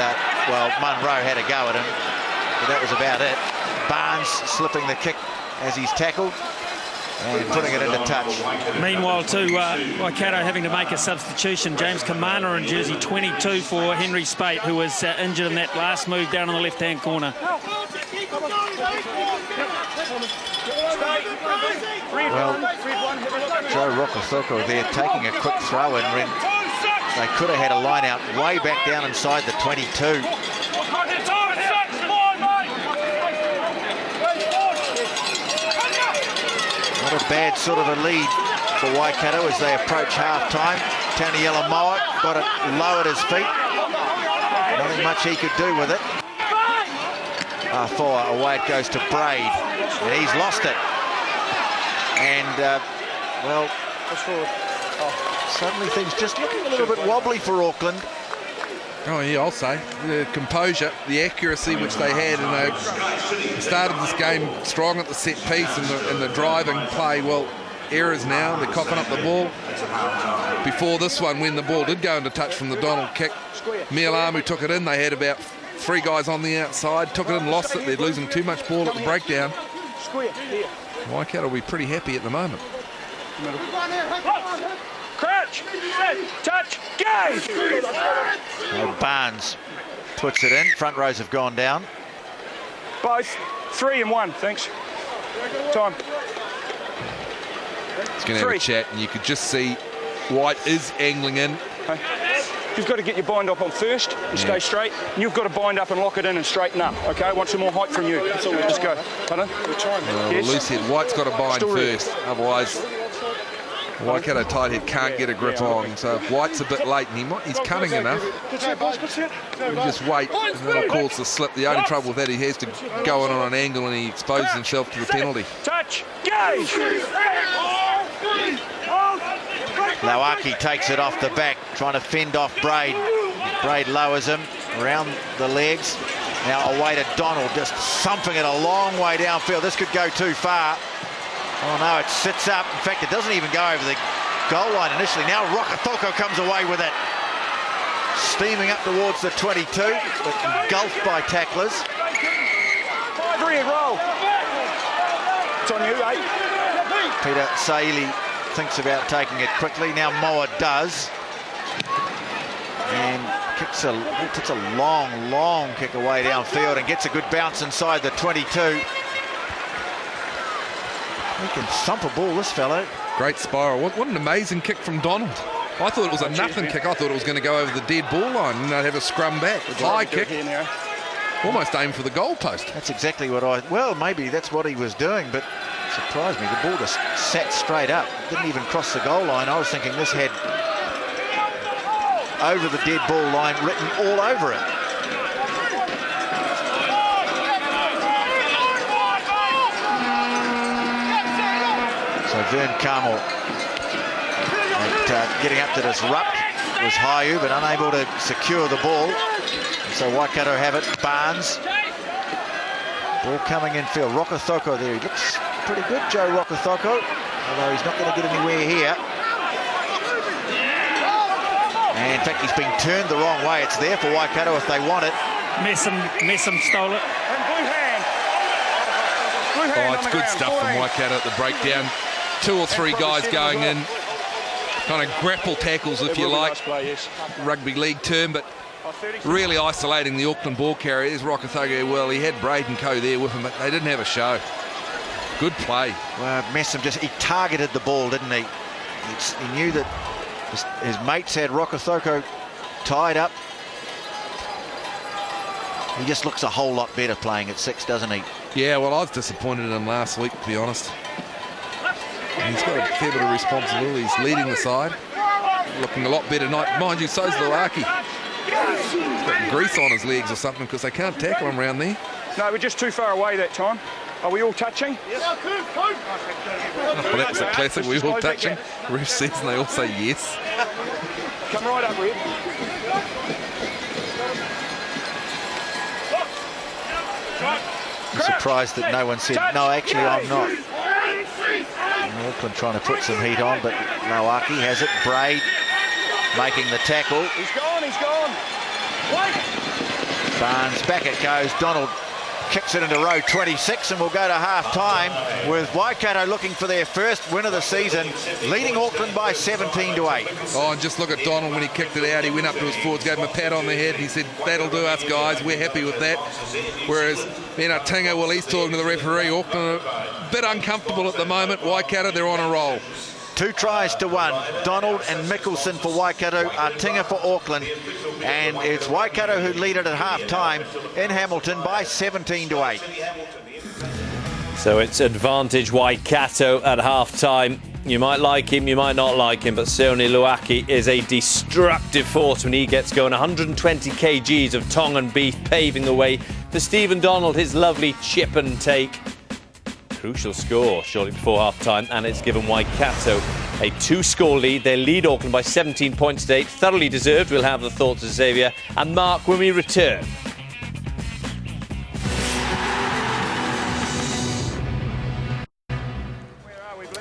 well, Munro had a go at him, but that was about it. Barnes slipping the kick as he's tackled and putting it into touch. Meanwhile, too, Waikato having to make a substitution. James Kamana in jersey 22 for Henry Spate, who was injured in that last move down on the left-hand corner. Well, Joe Rokothoko there taking a quick throw, and they could have had a line out way back down inside the 22. Not a bad sort of a lead for Waikato as they approach half-time. Taniela Moa got it low at his feet. Nothing much he could do with it. Away it goes to Braid, and he's lost it. And, well, suddenly things just looking a little bit wobbly for Auckland. Oh, yeah, I'll say. The composure, the accuracy which they had, and they started this game strong at the set piece and the driving play. Well, errors now. They're coughing up the ball. Before this one, when the ball did go into touch from the Donald kick, Mialamu took it in. They had about 3 guys on the outside, took it in, lost it. They're losing too much ball at the breakdown. Waikato will be pretty happy at the moment. Crouch, touch, go! Barnes puts it in. Front rows have gone down. Both 3 and 1, thanks. Time. He's going to have a chat, and you could just see White is angling in. Okay. You've got to get your bind up on first and stay straight. And you've got to bind up and lock it in and straighten up, OK? I want some more height from you. Just go. Pardon? Yes. Luke said White's got to bind first, otherwise Waikato tighthead can't get a grip on. So if White's a bit late, and he's cunning enough, you just wait, and that'll cause the slip. The only trouble with that, he has to go in on an angle, and he exposes himself to the penalty. Touch, gauge! Lauaki takes it off the back, trying to fend off Braid. Braid lowers him around the legs. Now away to Donald, just thumping it a long way downfield. This could go too far. Oh no, it sits up. In fact, it doesn't even go over the goal line initially. Now Rokothoko comes away with it. Steaming up towards the 22, but engulfed by tacklers. 5-3 roll. It's on you, 8. Peter Saili thinks about taking it quickly. Now Moa does. And takes a long kick away downfield and gets a good bounce inside the 22. He can thump a ball, this fellow. Great spiral. What an amazing kick from Donald. I thought it was a nothing kick. I thought it was going to go over the dead ball line and they'd have a scrum back. High kick. Almost aimed for the goal post. That's exactly what well, maybe that's what he was doing, but it surprised me. The ball just sat straight up. Didn't even cross the goal line. I was thinking this had over the dead ball line written all over it. So Vern Carmel getting up to disrupt was Haiu, but unable to secure the ball. So Waikato have it. Barnes. Ball coming in field. Rokothoko there. He looks pretty good, Joe Rokothoko, although he's not going to get anywhere here. And in fact, he's been turned the wrong way. It's there for Waikato if they want it. Messam stole it. And blue hand. Blue hand It's good stuff from Waikato at the breakdown. 2 or 3 guys going in. Kind of grapple tackles, if you like. Rugby league term, but really isolating the Auckland ball carrier. There's Rokothoko. Well, he had Braden Coe there with him, but they didn't have a show. Good play. Well, Messam he targeted the ball, didn't he? He knew that his mates had Rokothoko tied up. He just looks a whole lot better playing at 6, doesn't he? Yeah, well, I was disappointed in him last week, to be honest. And he's got a fair bit of responsibility. He's leading the side. Looking a lot better tonight. Mind you, so's Luaki. He's got grease on his legs or something because they can't tackle him around there. No, we're just too far away that time. Are we all touching? Well, that was a classic. We all touching. Ref says and they all say yes. Come right up, Red. I'm surprised that no one said, no, actually, I'm not. And Auckland trying to put some heat on, but Luaki has it. Braid making the tackle. He's gone, he's gone. Barnes, back it goes. Donald kicks it into row 26 and we'll go to half-time with Waikato looking for their first win of the season, leading Auckland by 17-8. Oh, and just look at Donald when he kicked it out. He went up to his forwards, gave him a pat on the head, and he said, that'll do us, guys. We're happy with that. Whereas, Tinga, well, he's talking to the referee. Auckland a bit uncomfortable at the moment. Waikato, they're on a roll. 2 tries to 1. Donald and Mickelson for Waikato, Artinga for Auckland. And it's Waikato who lead it at half-time in Hamilton by 17-8. So it's advantage Waikato at half-time. You might like him, you might not like him, but certainly Luaki is a destructive force when he gets going. 120 kgs of Tongan beef paving the way for Stephen Donald, his lovely chip and take. Crucial score shortly before half-time, and it's given Waikato a 2-score lead. They lead Auckland by 17 points to 8. Thoroughly deserved. We'll have the thoughts of Xavier and Mark when we return.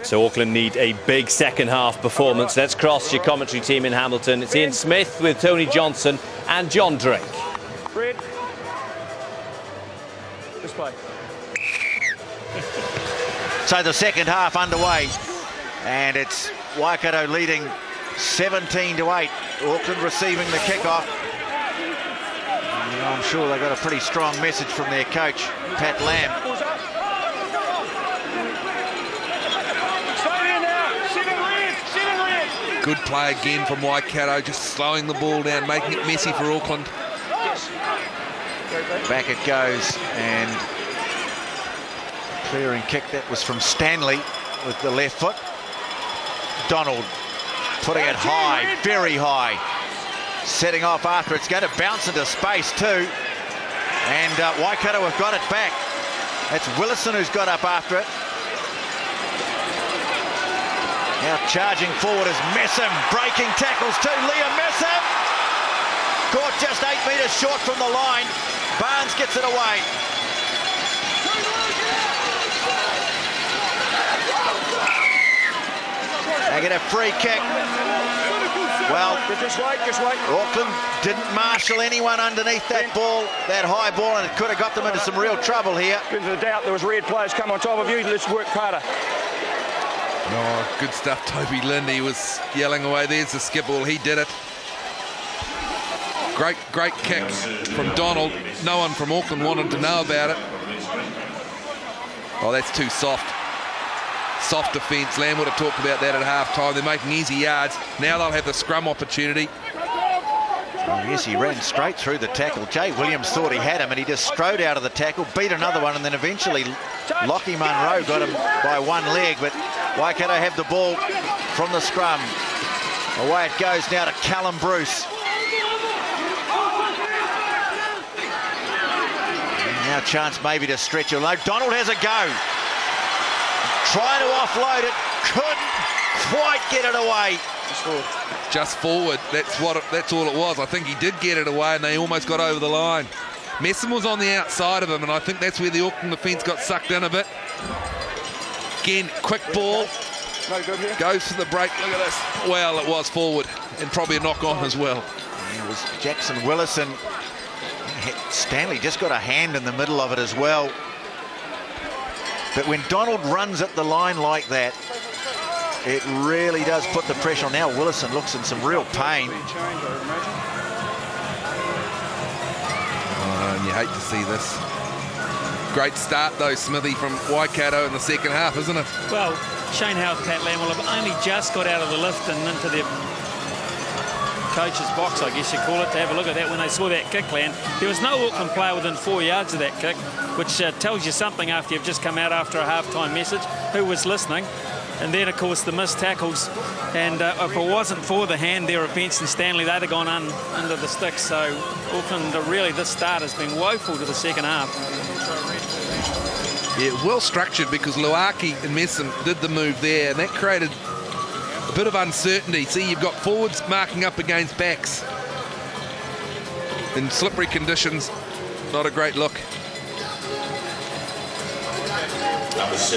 So Auckland need a big second half performance. Let's cross your commentary team in Hamilton. It's Ian Smith with Tony Johnson and John Drake. Red. Just play. So the second half underway, and it's Waikato leading 17-8. Auckland receiving the kickoff. And I'm sure they got a pretty strong message from their coach, Pat Lamb. Good play again from Waikato, just slowing the ball down, making it messy for Auckland. Back it goes, and clearing kick, that was from Stanley with the left foot. Donald putting it high, very high. Setting off after, it's going to bounce into space too. And Waikato have got it back. That's Willison who's got up after it. Now charging forward is Messam, breaking tackles too. Liam Messam caught just 8 metres short from the line. Barnes gets it away. They get a free kick. Well, just wait. Auckland didn't marshal anyone underneath that ball, that high ball, and it could have got them into some real trouble here. Into the doubt there was red players come on top of you. Let's work harder. Oh, good stuff, Toby Lind. He was yelling away. There's the skip ball. He did it. Great kick from Donald. No one from Auckland wanted to know about it. Oh, that's too soft. Soft defence. Lamb would have talked about that at half-time. They're making easy yards. Now they'll have the scrum opportunity. Oh, yes, he ran straight through the tackle. Jay Williams thought he had him, and he just strode out of the tackle, beat another one, and then eventually Lockie Munro got him by one leg. But Waikato have the ball from the scrum. Away it goes now to Callum Bruce. And now chance maybe to stretch a load. Donald has a go. Trying to offload it, couldn't quite get it away. Just forward. That's all it was. I think he did get it away, and they almost got over the line. Messam was on the outside of him, and I think that's where the Auckland defence got sucked in a bit. Again, quick ball. No good here. Goes for the break. Look at this. Well, it was forward. And probably a knock-on as well. It was Jackson Willison. Stanley just got a hand in the middle of it as well. But when Donald runs at the line like that, it really does put the pressure on. Now Willison looks in some real pain. And you hate to see this. Great start, though, Smithy, from Waikato in the second half, isn't it? Well, Shane Howard, Pat Lamb will have only just got out of the lift and into their coach's box, I guess you call it, to have a look at that when they saw that kick land. There was no Auckland player within 4 yards of that kick, which tells you something after you've just come out after a half-time message. Who was listening? And then, of course, the missed tackles. And if it wasn't for the hand there at Benson Stanley, they'd have gone under the sticks. So Auckland, really, this start has been woeful to the second half. Yeah, well structured, because Luaki and Messam did the move there, and that created a bit of uncertainty. See, you've got forwards marking up against backs. In slippery conditions, not a great look.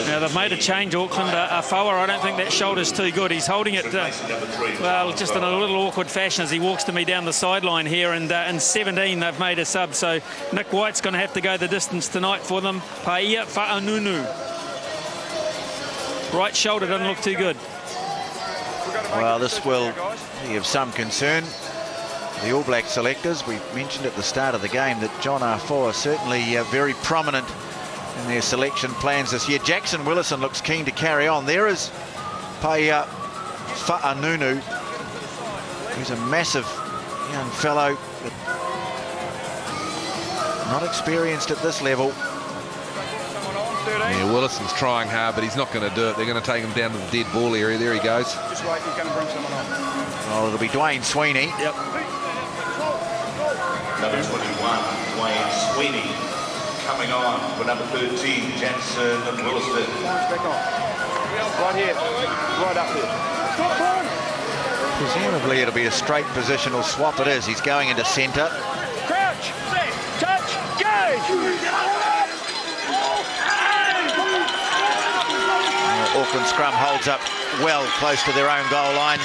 Now, they've made a change, Auckland. Afoa, I don't think that shoulder's too good. He's holding it, well, just in a little awkward fashion as he walks to me down the sideline here. And in 17, they've made a sub. So Nick White's going to have to go the distance tonight for them. Paia Fa'anunu. Right shoulder doesn't look too good. Well, this will be of some concern. The All Black selectors, we mentioned at the start of the game that John Afoa certainly very prominent in their selection plans this year. Jackson Willison looks keen to carry on. There is Paia Fa'anunu, who's a massive young fellow, but not experienced at this level. Yeah, Willison's trying hard, but he's not going to do it. They're going to take him down to the dead ball area. There he goes. Just wait, he's going to bring someone on. Well, it'll be Dwayne Sweeney. Yep. Number 21, Dwayne Sweeney. Coming on for number 13, Jackson Williston. Back on. Right here. Right up there. Presumably it'll be a straight positional swap. It is. He's going into centre. Crouch. Touch. Go. Auckland scrum holds up well close to their own goal line.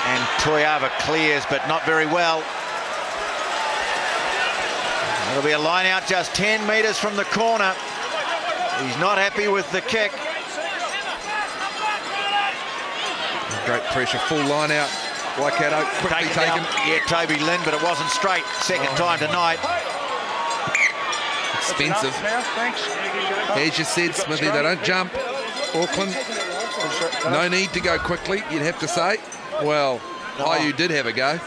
And Toiava clears, but not very well. It'll be a line out just 10 metres from the corner. He's not happy with the kick. Great pressure, full line out. Waikato quickly taken. Yeah, Toby Lynn, but it wasn't straight. Second time tonight. Expensive. As you said, Smithy, they don't jump. Auckland, no need to go quickly, you'd have to say. Well, IU did have a go.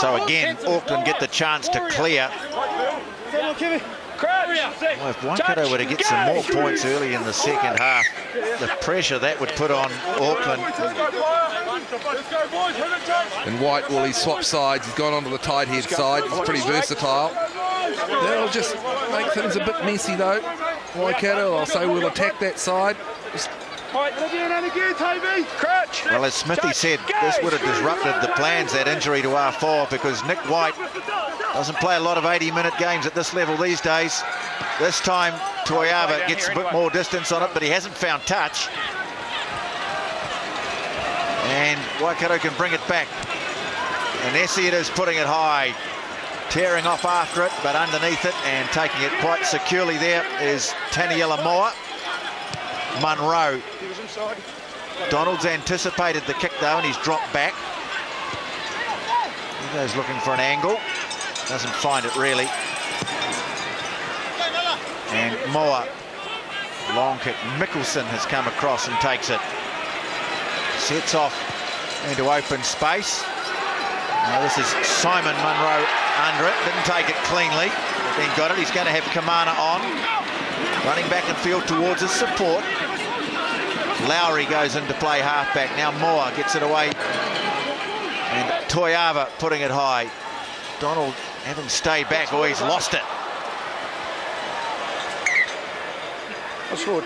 So again, Auckland get the chance to clear. Well, if Waikato were to get some more points early in the second half, the pressure that would put on Auckland. And White, well, he swapped sides. He's gone onto the tight head side. He's pretty versatile. That'll just make things a bit messy, though. Waikato, I'll say we'll attack that side. Well, as Smithy said, this would have disrupted the plans, that injury to R4, because Nick White doesn't play a lot of 80-minute games at this level these days. This time, Toiava gets a bit more distance on it, but he hasn't found touch. And Waikato can bring it back. And Essie it is, putting it high. Tearing off after it, but underneath it and taking it quite securely there is Taniela Moa. Munro. Donald's anticipated the kick though, and he's dropped back. He goes looking for an angle. Doesn't find it really. And Moa, long kick. Mickelson has come across and takes it. Sets off into open space. Now this is Simon Munro under it. Didn't take it cleanly, but then got it. He's going to have Kamana on. Running back and field towards his support. Lowry goes into play halfback. Now Moa gets it away. And Toiava putting it high. Donald having stayed back, or he's lost it. That's good.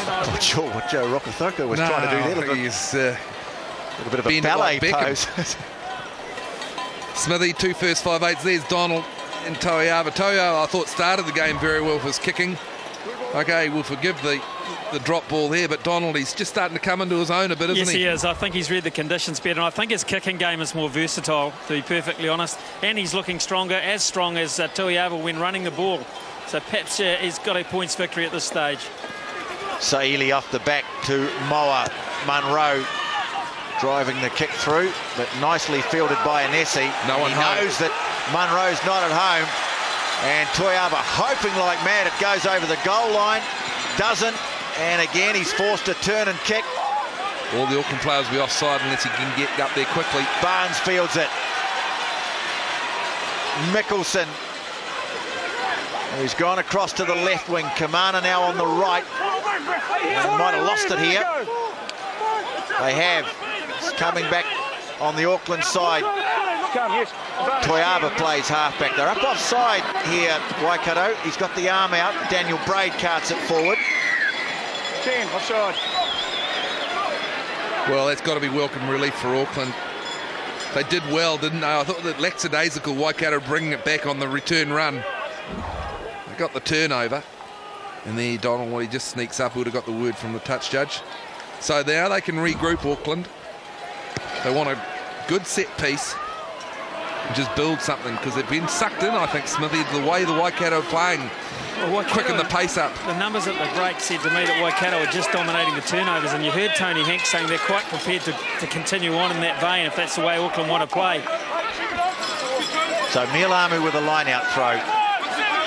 I'm not sure what Joe Rokithoko was trying to do there. He's A little bit of a ballet pose. Smithy, 2 first 5/8s. There's Donald and Toiava. Toiava, I thought, started the game very well for his kicking. Okay, we'll forgive the drop ball there, but Donald, he's just starting to come into his own a bit, isn't he? Yes, he is. I think he's read the conditions better, and I think his kicking game is more versatile, to be perfectly honest. And he's looking stronger, as strong as Toiava when running the ball. So perhaps he's got a points victory at this stage. Saili off the back to Moa. Munro driving the kick through, but nicely fielded by Anesi. No one he home. knows that Munro's not at home. And Toiava hoping like mad it goes over the goal line. Doesn't. And again, he's forced to turn and kick. All the Auckland players will be offside unless he can get up there quickly. Barnes fields it. Mickelson, who's gone across to the left wing. Kamana now on the right. They might have lost it here. They have. It's coming back on the Auckland side. Toiava plays halfback. They're up offside here, Waikato. He's got the arm out. Daniel Braid carts it forward. 10, offside. Well, that's got to be welcome relief for Auckland. They did well, didn't they? I thought that lackadaisical Waikato bringing it back on the return run. They got the turnover. And there, Donald, when he just sneaks up, would have got the word from the touch judge. So now they can regroup Auckland. They want a good set piece and just build something, because they've been sucked in, I think, Smithy, the way the Waikato are playing. Well, Quicken the pace up. The numbers at the break said to me that Waikato are just dominating the turnovers, and you heard Tony Hanks saying they're quite prepared to continue on in that vein if that's the way Auckland want to play. So Mialamu with a line-out throw.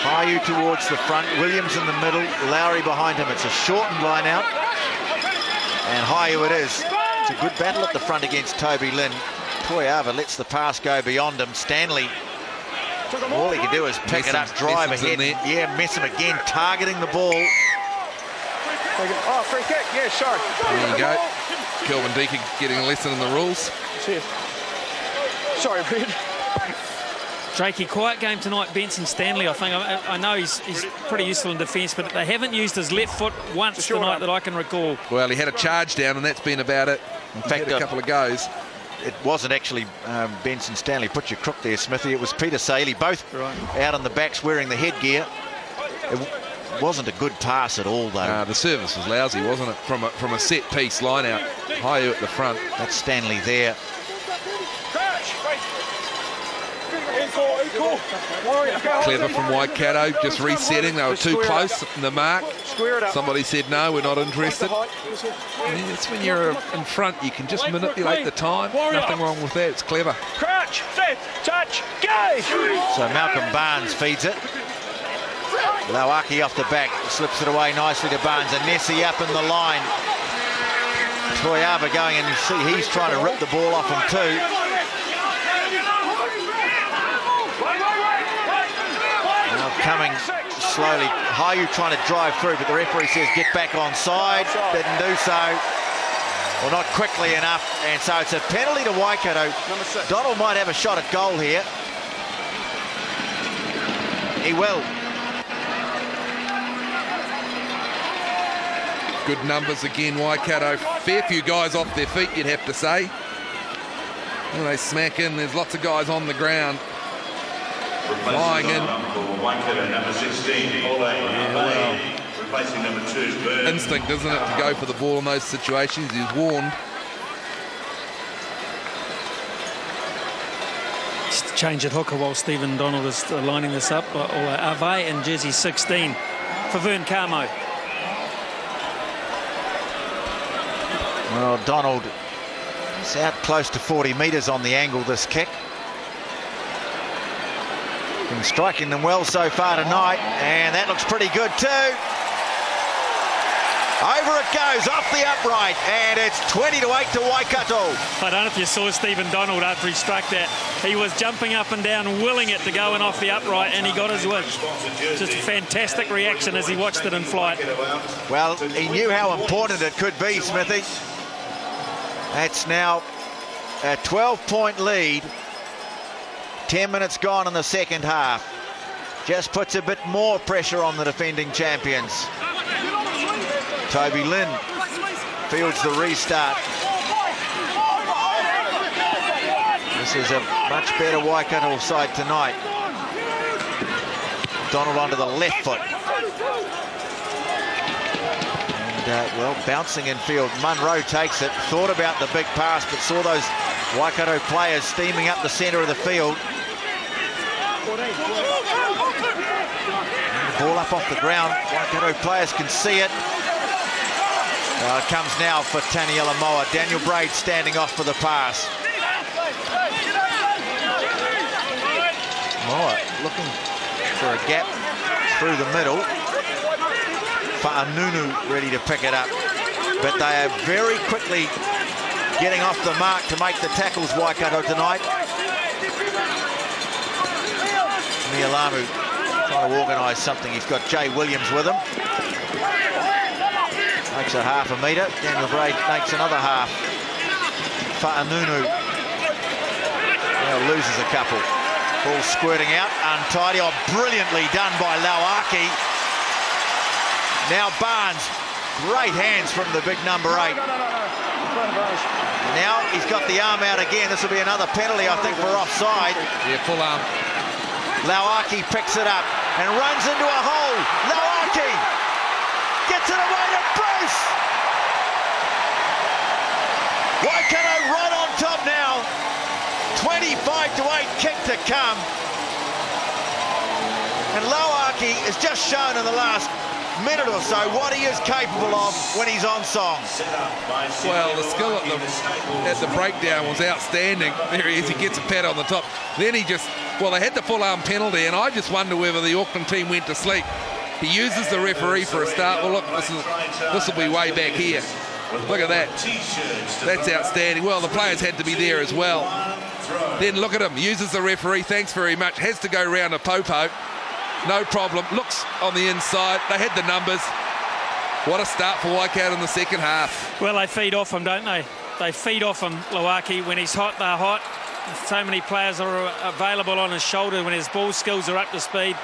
Hayu towards the front, Williams in the middle, Lowry behind him. It's a shortened line-out. And Hayu it is. It's a good battle at the front against Toby Lynn. Toiava lets the pass go beyond him. Stanley, all he can do is pick it up, drive ahead. Yeah, Messam again, targeting the ball. Oh, free kick. Yeah, sorry. There you go. Kelvin Deacon getting a lesson in the rules. Sorry, Red. Drakey, quiet game tonight, Benson Stanley, I think. I know he's pretty useful in defence, but they haven't used his left foot once tonight that I can recall. Well, he had a charge down, and that's been about it. In fact, a couple of goes. It wasn't actually Benson Stanley. Put your crook there, Smithy. It was Peter Saili, both out on the backs wearing the headgear. It wasn't a good pass at all, though. The service was lousy, wasn't it? From a set piece line out. Hayu at the front. That's Stanley there. Clever from Waikato, just resetting. They were too close in the mark. Somebody said, no, we're not interested. And it's when you're in front, you can just manipulate the time. Nothing wrong with that. It's clever. Crouch, set, touch, go! So Malcolm Barnes feeds it. Lauaki off the back, slips it away nicely to Barnes. And Nessie up in the line. Toiava going, and you see he's trying to rip the ball off him too. Now coming slowly. Hayu trying to drive through, but the referee says get back on side. Didn't do so. Well, not quickly enough. And so it's a penalty to Waikato. Donald might have a shot at goal here. He will. Good numbers again, Waikato. Fair few guys off their feet, you'd have to say. When they smack in, there's lots of guys on the ground. Flying in. Waikato, number 16, replacing number 2, Bird. Instinct, isn't it, to go for the ball in those situations. He's warned. Just change at hooker while Stephen Donald is lining this up. Ave in jersey 16 for Vern Carmo. Well, Donald is out close to 40 metres on the angle, this kick. Been striking them well so far tonight, and that looks pretty good too. Over it goes, off the upright, and it's 20-8 to Waikato. I don't know if you saw Stephen Donald after he struck that. He was jumping up and down, willing it to go in off the upright, and he got his wish. Just a fantastic reaction as he watched it in flight. Well, he knew how important it could be, Smithy. That's now a 12-point lead. 10 minutes gone in the second half. Just puts a bit more pressure on the defending champions. Toby Lynn fields the restart. This is a much better Waikato side tonight. Donald onto the left foot. And, well, bouncing in field. Munro takes it. Thought about the big pass, but saw those Waikato players steaming up the centre of the field. And the ball up off the ground. Waikato players can see it. It comes now for Taniela-Moa. Daniel Braid standing off for the pass. Moa looking for a gap through the middle. Fa'anunu ready to pick it up. But they are very quickly getting off the mark to make the tackles, Waikato, tonight. Nialamu trying to organise something. He's got Jay Williams with him. Makes a half a metre. Daniel Braid makes another half. Fa'anunu now loses a couple. Ball squirting out, untidy. Oh, brilliantly done by Lauaki. Now Barnes, great hands from the big number 8. Now he's got the arm out again. This will be another penalty, I think, for offside. Yeah, full arm. Lauaki picks it up and runs into a hole. Lauaki gets it away to Bruce. Waikato right on top now. 25-8 kick to come. And Lauaki has just shown in the last minute or so what he is capable of when he's on song. Well, the skill at the breakdown was outstanding. There he is, he gets a pat on the top. Then he just, well, they had the full arm penalty, and I just wonder whether the Auckland team went to sleep. He uses the referee for a start. Well, look, this will be way back here. Look at that. That's outstanding. Well, the players had to be there as well. Then look at him, uses the referee, thanks very much. Has to go round a popo. No problem. Looks on the inside. They had the numbers. What a start for Waikato in the second half. Well, they feed off him, don't they? They feed off him, Lauaki. When he's hot, they're hot. So many players are available on his shoulder when his ball skills are up to speed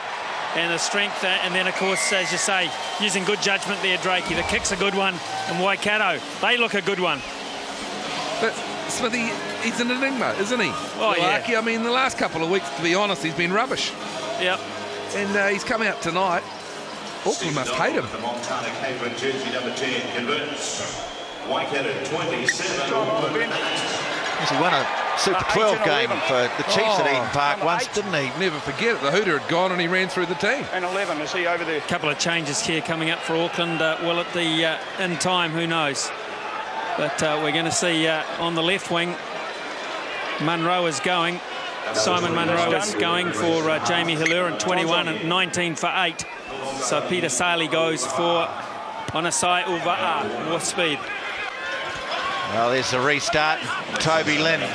and the strength. And then, of course, as you say, using good judgment there, Drakey. The kick's a good one. And Waikato, they look a good one. But Smithy, he's an enigma, isn't he? Oh, Lauaki, yeah. I mean, the last couple of weeks, to be honest, he's been rubbish. Yep. And he's come out tonight. Auckland must hate him. The Montana Cape jersey number 10 converts. Waikato 27, Auckland 8. He won a Super 12 game for the Chiefs at Eden Park once, didn't he? Never forget it. The hooter had gone and he ran through the team. And 11, is he over there? A couple of changes here coming up for Auckland. Will it be in time? Who knows? But we're going to see on the left wing, Munro is going. Simon Munro is going for Jamie Hillur in 21 and 19 for 8. So Peter Saley goes for Onasai Uva'a, more speed. Well, there's the restart. Toby Lynn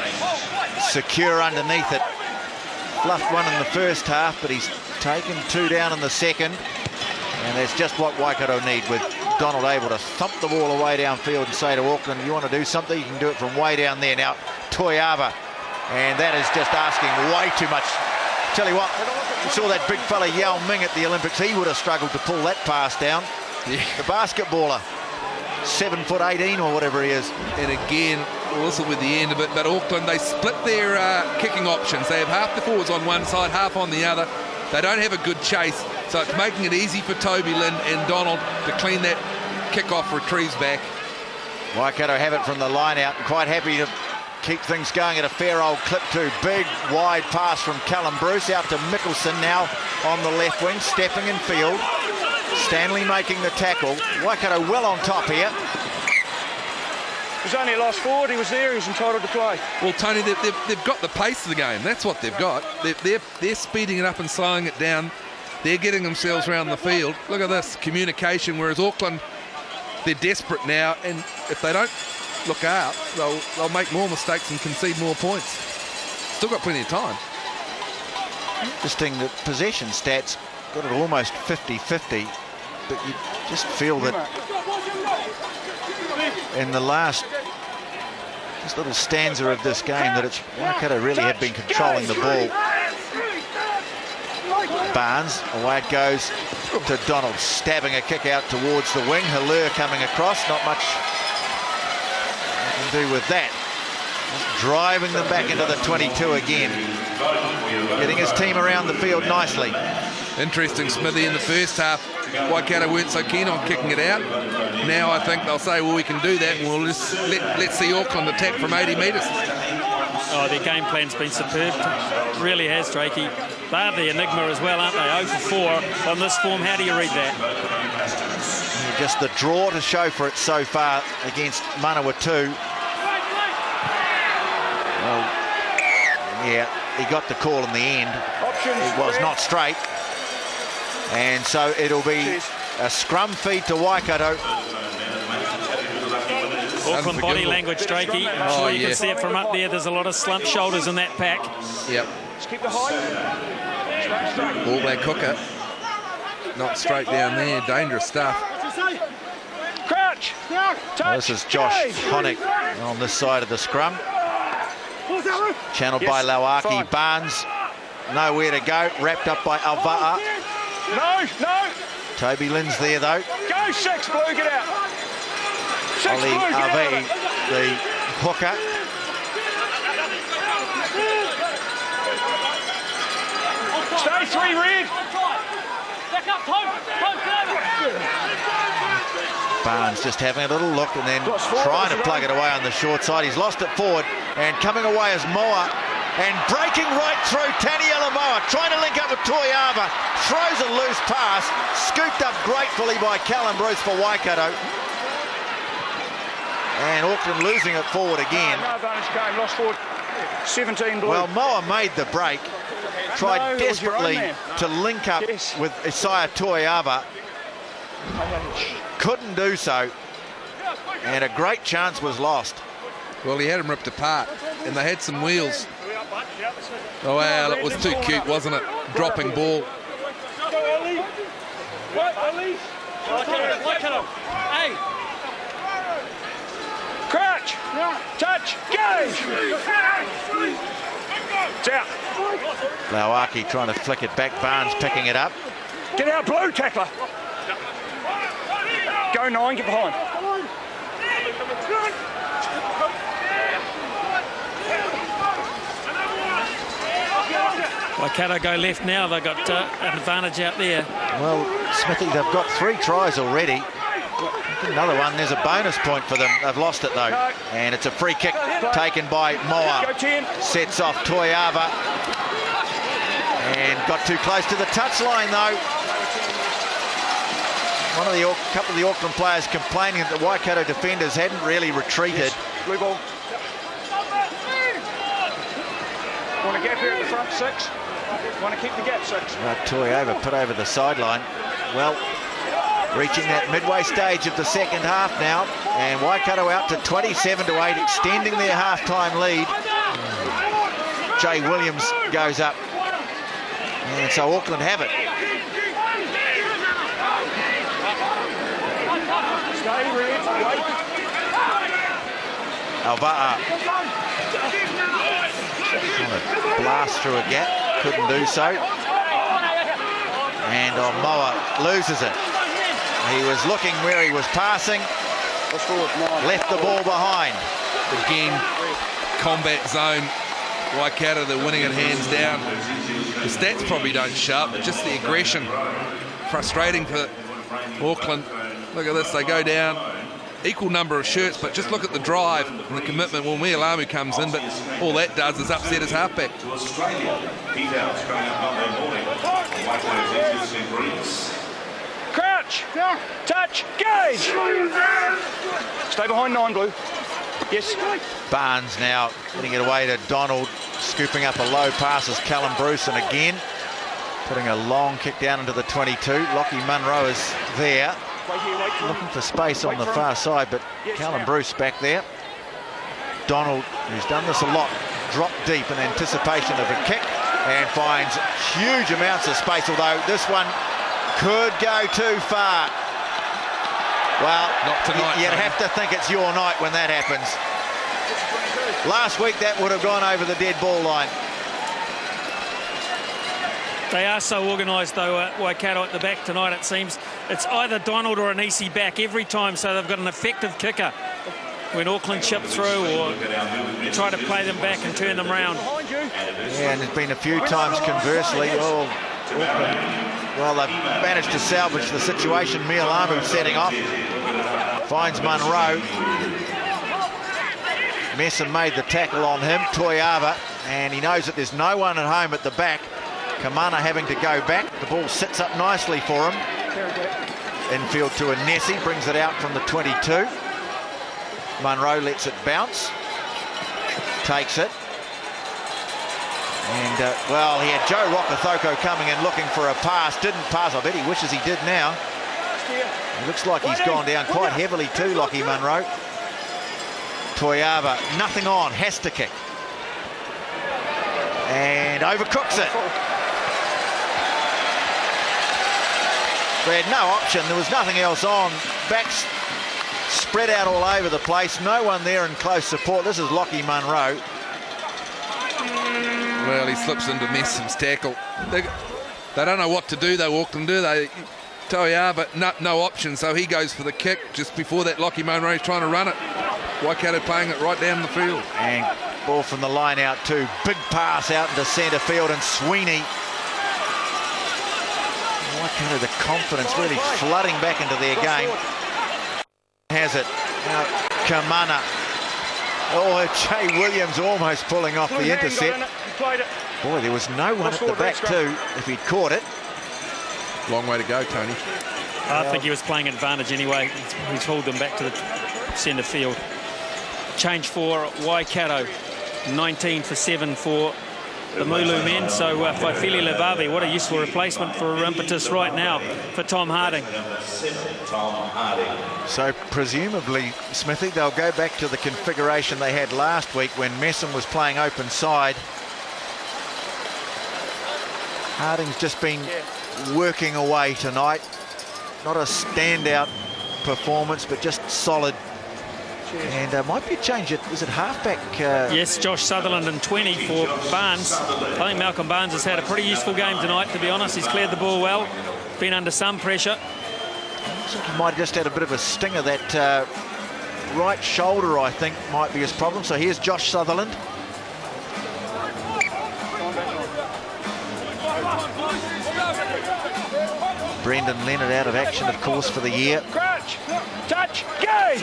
secure underneath it. Fluffed one in the first half, but he's taken 2 down in the second. And that's just what Waikato need, with Donald able to thump the ball away downfield and say to Auckland, you want to do something, you can do it from way down there. Now, Toiava. And that is just asking way too much. Tell you what, we saw that big fella Yao Ming at the Olympics. He would have struggled to pull that pass down. Yeah. The basketballer, 7'18" or whatever he is. And again, we'll whistle with the end of it, but Auckland, they split their kicking options. They have half the forwards on one side, half on the other. They don't have a good chase, so it's making it easy for Toby Lynn and Donald to clean that kick-off retrieves back. Waikato have it from the line out and quite happy to keep things going at a fair old clip too. Big wide pass from Callum Bruce out to Mickelson now on the left wing, stepping in field. Stanley making the tackle. Waikato well on top here. He's only a lost forward. He was there. He's entitled to play. Well, Tony, they've got the pace of the game. That's what they've got. They're speeding it up and slowing it down. They're getting themselves around the field. Look at this communication. Whereas Auckland, they're desperate now, and if they don't look out, they'll make more mistakes and concede more points. Still got plenty of time. Interesting that possession stats got it almost 50-50, but you just feel that in the last this little stanza of this game that it's Waikato really have been controlling the ball. Barnes, away it goes to Donald, stabbing a kick out towards the wing. Hillur coming across, not much do with that. driving them back into the 22 again. Getting his team around the field nicely. Interesting, Smithy, in the first half, Waikato weren't so keen on kicking it out. Now I think they'll say, well, we can do that, and we'll just let's see Auckland attack from 80 metres. Oh, their game plan's been superb. Really has, Drakey. They're the enigma as well, aren't they? 0 for 4 on this form. How do you read that? Just the draw to show for it so far against Manawatu. Well, yeah, he got the call in the end. It was not straight. And so it'll be a scrum feed to Waikato. Auckland body language, Drakey. I'm sure you can see it from up there. There's a lot of slumped shoulders in that pack. Yep. Just keep the height. All Black hooker. Not straight down there. Dangerous stuff. Crouch. Well, this is Josh Honeck on this side of the scrum. Channeled by Lauaki. Barnes, nowhere to go. Wrapped up by Alva'a. No. Toby Lynn's there, though. Go 6, Blue, get out. 6, Ollie Blue, get out. Ave, the hooker. Stay 3, Red. Barnes just having a little look and then trying to plug it away on the short side. He's lost it forward and coming away is Moa and breaking right through Taniela Moa, trying to link up with Toiava, throws a loose pass, scooped up gratefully by Callum Bruce for Waikato. And Auckland losing it forward again. No advantage game, lost forward 17 Blue. Well, Moa made the break, tried desperately to link up with Isaiah Toiava. Couldn't do so, and a great chance was lost. Well, he had him ripped apart, and they had some wheels. Oh, wow, that was too cute, wasn't it? Dropping ball. Hey! Crouch! Touch! Gauge! It's out. Lauaki trying to flick it back, Barnes picking it up. Get out, Blue, tackler. Go 9, get behind. Waikato go left now. They've got an advantage out there. Well, Smithy, they've got 3 tries already. Another one, there's a bonus point for them. They've lost it, though. And it's a free kick taken by Moa. Go 10. Sets off Toiava. And got too close to the touchline, though. Couple of the Auckland players complaining that the Waikato defenders hadn't really retreated. Blue ball. Want a gap here at the front, 6. Want to keep the gap, 6. Toiava put over the sideline. Well, reaching that midway stage of the second half now, and Waikato out to 27-8, extending their half-time lead. Jay Williams goes up, and so Auckland have it. Stay, Red. Wait. Alva'a trying to blast through a gap, couldn't do so. And Moa loses it. He was looking where he was passing, left the ball behind. Again, combat zone. Waikato, they're winning it hands down. The stats probably don't show up, but just the aggression. Frustrating for Auckland. Look at this, they go down. Equal number of shirts, but just look at the drive and the commitment when Mialamu comes in, but all that does is upset his halfback. Australia, Pete House coming up Monday morning. Waikato's easiest in Greece. Crouch! Touch! Gauge! Stay behind 9, Blue. Yes. Barnes now getting it away to Donald, scooping up a low pass as Callum Bruce, and again putting a long kick down into the 22. Lockie Munro is there, looking for space on the far side, but Callum Bruce back there. Donald, who's done this a lot, dropped deep in anticipation of a kick and finds huge amounts of space, although this one could go too far. Well, not tonight, you'd have to think it's your night when that happens. Last week that would have gone over the dead ball line. They are so organised, though, Waikato at the back tonight, it seems. It's either Donald or an easy back every time, so they've got an effective kicker. when Auckland chipped through or try to play them back and turn them round. Yeah, and there's been a few times conversely. Oh, Auckland, well, they've managed to salvage the situation. Mialamu setting off. Finds Munro. Messam made the tackle on him. Toiava, and he knows that there's no one at home at the back. Kamana having to go back. The ball sits up nicely for him. Infield to Nessie, brings it out from the 22. Munro lets it bounce. Takes it. And, well, he had Joe Rokothoko coming in looking for a pass. Didn't pass. I bet he wishes he did now. It looks like he's gone down quite heavily too, Lockie Munro. Toiava, nothing on, has to kick. And overcooks it. They had no option, there was nothing else on. Backs spread out all over the place, no one there in close support. This is Lockie Munro. Well, he slips into Messam's tackle. They don't know what to do, though, Auckland, do they? Toiava, no option, so he goes for the kick. Just before that, Lockie Munro's trying to run it. Waikato playing it right down the field. And ball from the line out too. Big pass out into centre field, and Sweeney. Waikato, the confidence really flooding back into their game. Has it. Now, Kamana. Oh, Jay Williams almost pulling off the intercept. Boy, there was no one at the back too, if he'd caught it. Long way to go, Tony. I think he was playing advantage anyway. He's hauled them back to the centre field. Change for Waikato. 19 for 7 for the Mulu men. So Faifili Levavi, what a useful replacement for impetus right now for Tom Harding. So presumably, Smithy, they'll go back to the configuration they had last week when Messam was playing open side. Harding's just been working away tonight. Not a standout performance, but just solid. And might be a change. Is it halfback? Yes, Josh Sutherland and 20 for Barnes. I think Malcolm Barnes has had a pretty useful game tonight, to be honest. He's cleared the ball well, been under some pressure. Looks like he might have just had a bit of a stinger. That right shoulder, I think, might be his problem. So here's Josh Sutherland. Brendan Leonard out of action, of course, for the year. Touch, gauge!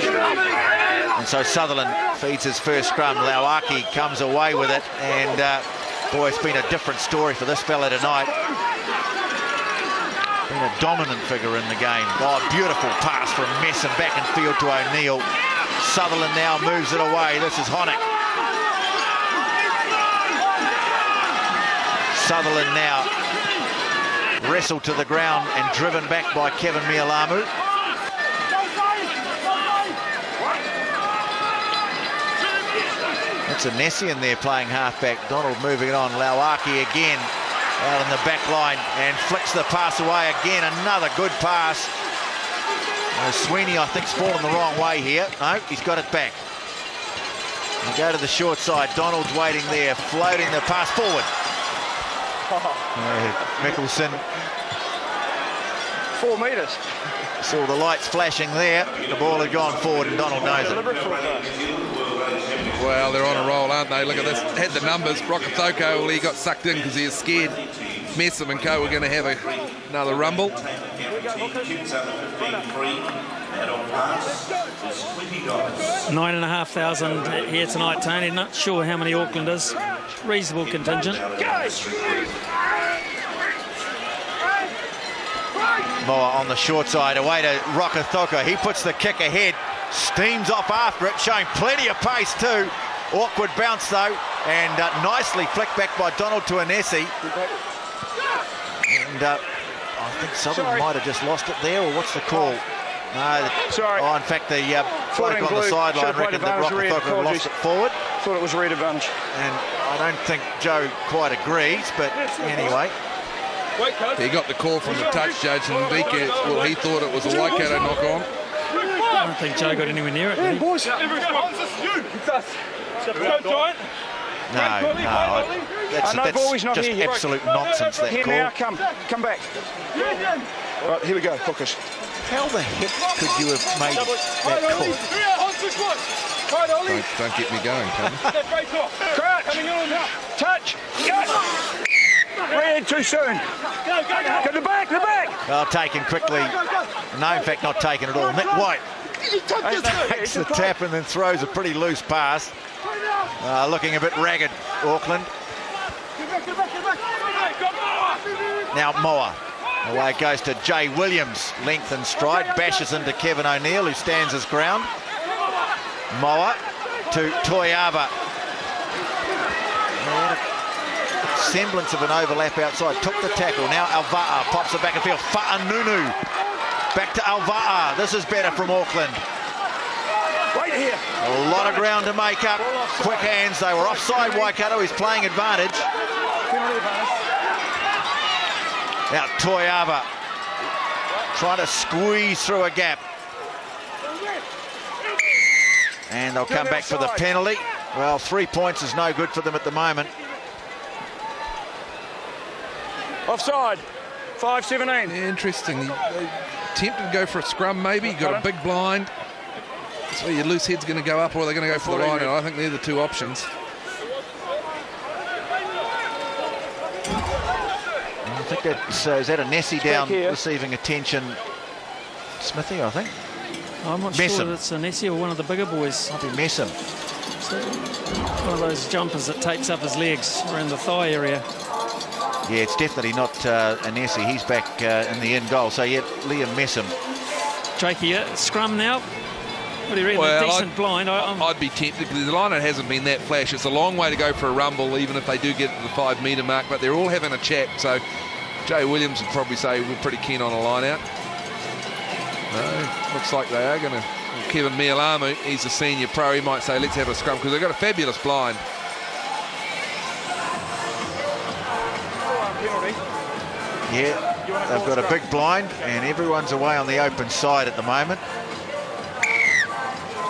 And so Sutherland feeds his first scrum. Lauaki comes away with it, and boy, it's been a different story for this fella tonight. Been a dominant figure in the game. Oh, beautiful pass from Messam back in field to O'Neill. Sutherland now moves it away. This is Honeck. Sutherland now wrestled to the ground and driven back by Kevin Mialamu. That's a Nessie in there playing halfback. Donald moving it on. Lauaki again out in the back line and flicks the pass away again. Another good pass. Sweeney, I think, has fallen the wrong way here. No, he's got it back. We go to the short side. Donald's waiting there, floating the pass forward. Mickelson. 4 metres. Saw the lights flashing there. The ball had gone forward and Donald knows it. Well, they're on a roll, aren't they? Look at this. Had the numbers. Rokothoko, well, he got sucked in because he was scared. Messam and co were going to have another rumble. 9,500 here tonight, Tony. Not sure how many Aucklanders. Reasonable contingent. Moa on the short side, away to Rokothoko. He puts the kick ahead, steams off after it, showing plenty of pace too. Awkward bounce though, and nicely flicked back by Donald to Anesi. And I think Sutherland might have just lost it there, or what's the call? No, sorry. Oh, in fact, the bloke on the sideline reckoned that Rokothoko lost it forward. Thought it was read advantage. And I don't think Joe quite agrees, but anyway. He got the call from the touch judge, and Vika, well, he thought it was a Waikato knock on. I don't think Joe got anywhere near it. Did he? Boys. No, that's just absolute nonsense, that here call. now, come back. Right, here we go, hookers. How the heck could you have made that call? Don't get me going, Tony. Touch. Red too soon. Go to the back, Well, taken quickly. No, in fact, not taken at all. Nick White takes the tap and then throws a pretty loose pass. Looking a bit ragged, Auckland. Now Moa. Away it goes to Jay Williams. Length and stride. Bashes into Kevin O'Neill, who stands his ground. Moa to Toiava. Semblance of an overlap outside. Took the tackle. Now Alva'a pops it back and field. Fa'anunu. Back to Alva'a. This is better from Auckland. right here. A lot of ground to make up. Quick hands. They were offside. Waikato is playing advantage. Now Toiava trying to squeeze through a gap. And they'll come back for the penalty. Well, 3 points is no good for them at the moment. Offside. 5-17. Interesting. They tempted to go for a scrum maybe. Got a big blind. So your loose head's going to go up or they're going to go for the line. And I think they're the two options. I think that's, is that a Nessie down receiving attention? Smithy, I think. I'm not Messam. sure it's a Nessie or one of the bigger boys. Might be Messam. One of those jumpers that tapes up his legs around the thigh area. Yeah, it's definitely not a Nessie. He's back in the end goal. So, yeah, Liam Messam. Jakey, scrum now. What do you reckon? Well, A decent blind. I'd be tempted because the line hasn't been that flash. It's a long way to go for a rumble, even if they do get to the 5 metre mark. But they're all having a chat. So Jay Williams would probably say we're pretty keen on a line out. No, looks like they are going to. Kevin Mialamu, he's a senior pro. He might say let's have a scrum because they've got a fabulous blind. Yeah, they've got a big blind and everyone's away on the open side at the moment.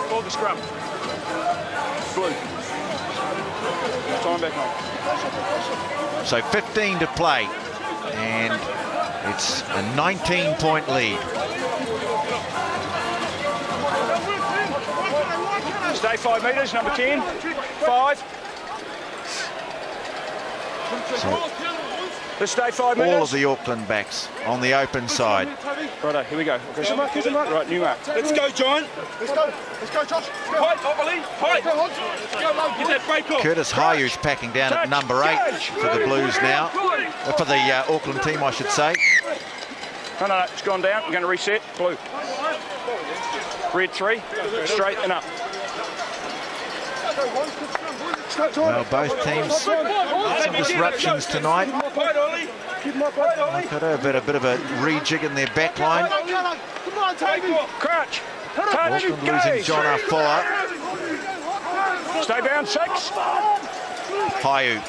Call the scrum. Blue. Time back on. So 15 to play and it's a 19-point lead. Stay 5 metres, number 10. 5. So Let's stay 5 metres. all of the Auckland backs on the open side. Righto, here we go. Okay, right, new mark. Let's go, John. Let's go. Let's go, Josh. Height, Ollie. Height. Get that break off. Curtis Hayu's packing down at number 8 for the Blues now. For the Auckland team, I should say. No, it's gone down. We're going to reset. Blue. Red 3. Straight and up. Well, both teams some disruptions tonight. Got a bit of a rejig in their back line. Crouch. Auckland losing John Afoa. Stay down 6. Hayu.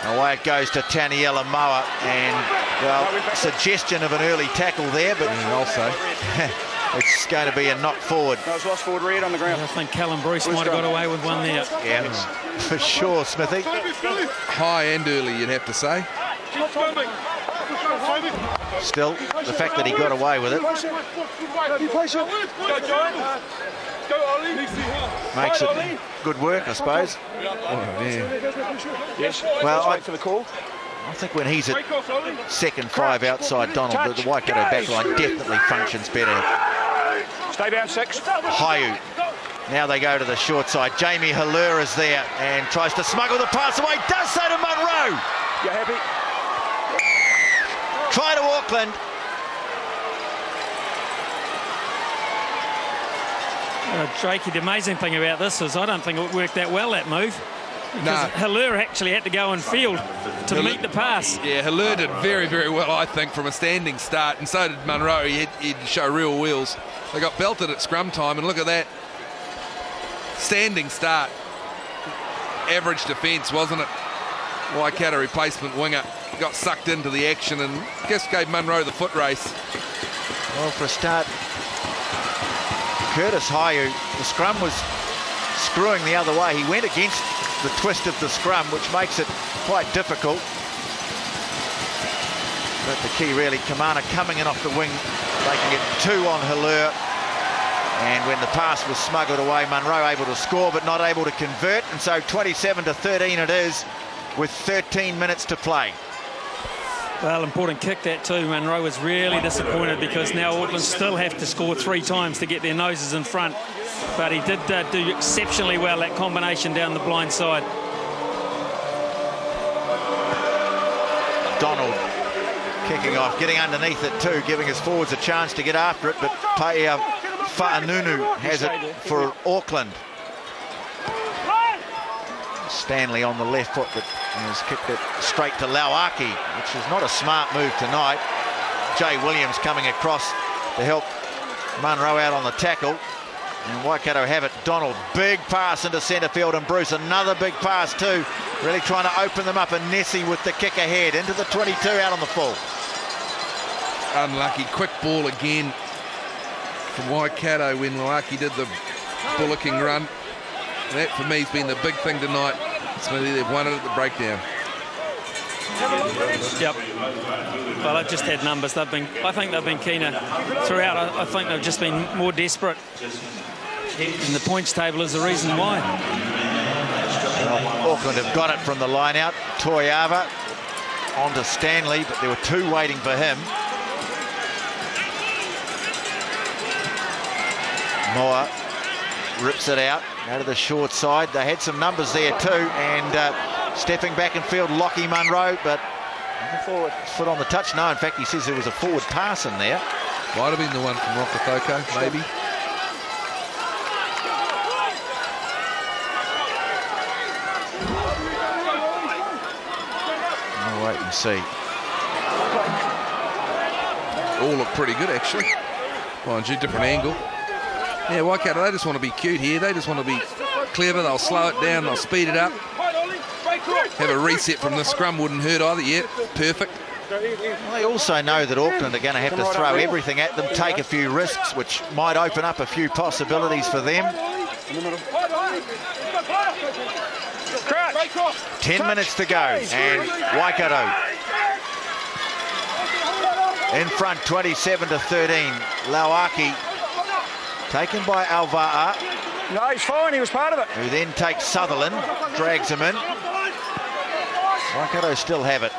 Away it goes to Taniela Moa. And, well, suggestion of an early tackle there, but also it's going to be a knock forward. No, it's lost forward red on the ground. I think Callum Bruce might have got away with one there. Yeah, for sure, Smithy. High and early, you'd have to say. Still, the fact that he got away with it makes it good work, I suppose. Yes. Well, wait for the call. I think when he's at second 5 outside Donald, the Waikato backline definitely functions better. Stay down 6. Hayu. Now they go to the short side. Jamie Halur is there and tries to smuggle the pass away. Does so to Munro. You happy? Try to Auckland. Jakey, the amazing thing about this is I don't think it worked that well, that move. No. Halur actually had to go and field to meet the pass. Yeah, Halur did very, very well, I think, from a standing start, and so did Munro. He'd show real wheels. They got belted at scrum time, and look at that. Standing start. Average defence, wasn't it? Waikato replacement winger got sucked into the action and just gave Munro the foot race. Well, for a start, Curtis Hayu, the scrum was screwing the other way. He went against the twist of the scrum, which makes it quite difficult. But the key really, Kamana coming in off the wing making it 2 on Halur. And when the pass was smuggled away, Munro able to score but not able to convert. And so 27-13 it is with 13 minutes to play. Well, important kick that too. Munro was really disappointed because now Auckland still have to score 3 times to get their noses in front. But he did do exceptionally well, that combination down the blind side. Donald kicking off, getting underneath it too, giving his forwards a chance to get after it, but Fa'anunu has it for Auckland. Stanley on the left foot, but has kicked it straight to Lauaki, which is not a smart move tonight. Jay Williams coming across to help Munro out on the tackle. And Waikato have it. Donald, big pass into centre field, and Bruce, another big pass too. Really trying to open them up, and Nessie with the kick ahead into the 22 out on the full. Unlucky, quick ball again from Waikato when Lauaki did the bullocking run. That for me has been the big thing tonight. Smithy, they've won it at the breakdown. Yep. Well, I've just had numbers. I think they've been keener throughout. I think they've just been more desperate. And the points table is the reason why. Well, Auckland have got it from the line out. Toiava onto Stanley, but there were 2 waiting for him. Moa rips it out to the short side. They had some numbers there too, and stepping back in field, Lockie Munro, but forward foot on the touch. No, in fact, he says there was a forward pass in there. Might have been the one from Rokotoko, maybe. We'll wait and see. All look pretty good, actually. Mind you, different angle. Yeah, Waikato, they just want to be cute here. They just want to be clever. They'll slow it down, they'll speed it up. Have a reset from the scrum, wouldn't hurt either yet. Perfect. They also know that Auckland are going to have to throw everything at them, take a few risks, which might open up a few possibilities for them. 10 minutes to go, and Waikato in front, 27-13. Lauaki taken by Alva'a. No, he's fine. He was part of it. Who then takes Sutherland, drags him in. Waikato still have it.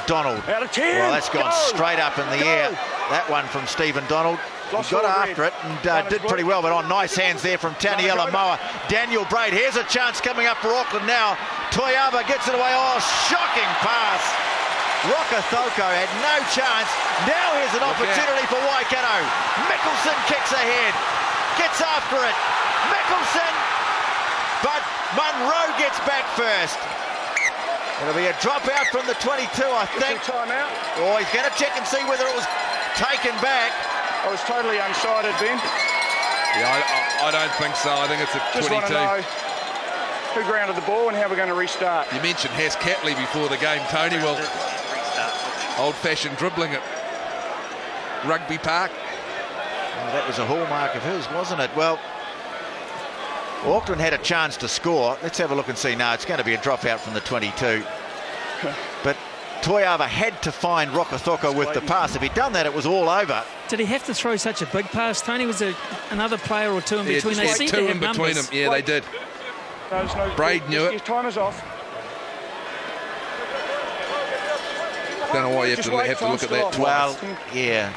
Donald. Out of 10. Well, that's gone straight up in the air. That one from Stephen Donald. He got after it and did pretty well, but on nice hands there from Taniela Moa. Daniel Braid, here's a chance coming up for Auckland now. Toiava gets it away. Oh, shocking pass. Rokotoko had no chance. Now here's an opportunity for Waikato. Mickelson kicks ahead. Gets after it. Mickelson. But Munro gets back first. It'll be a dropout from the 22, I think. Timeout. Oh, he's going to check and see whether it was taken back. I was totally unsighted, Ben. Yeah, I don't think so. I think it's a 22. Just want to know who grounded the ball and how we're going to restart. You mentioned Has Catley before the game, Tony. Well, old-fashioned dribbling at Rugby Park. Oh, that was a hallmark of his, wasn't it? Well, Auckland had a chance to score. Let's have a look and see. No, it's going to be a dropout from the 22. But Toiava had to find Rokotoko with the pass. If he'd done that, it was all over. Did he have to throw such a big pass, Tony? Was there another player or 2 in between? They seem to have in between numbers. them. Yeah, they did. No, Braid knew it. His timer's off. Don't know why you have to look at that twice. Well, yeah.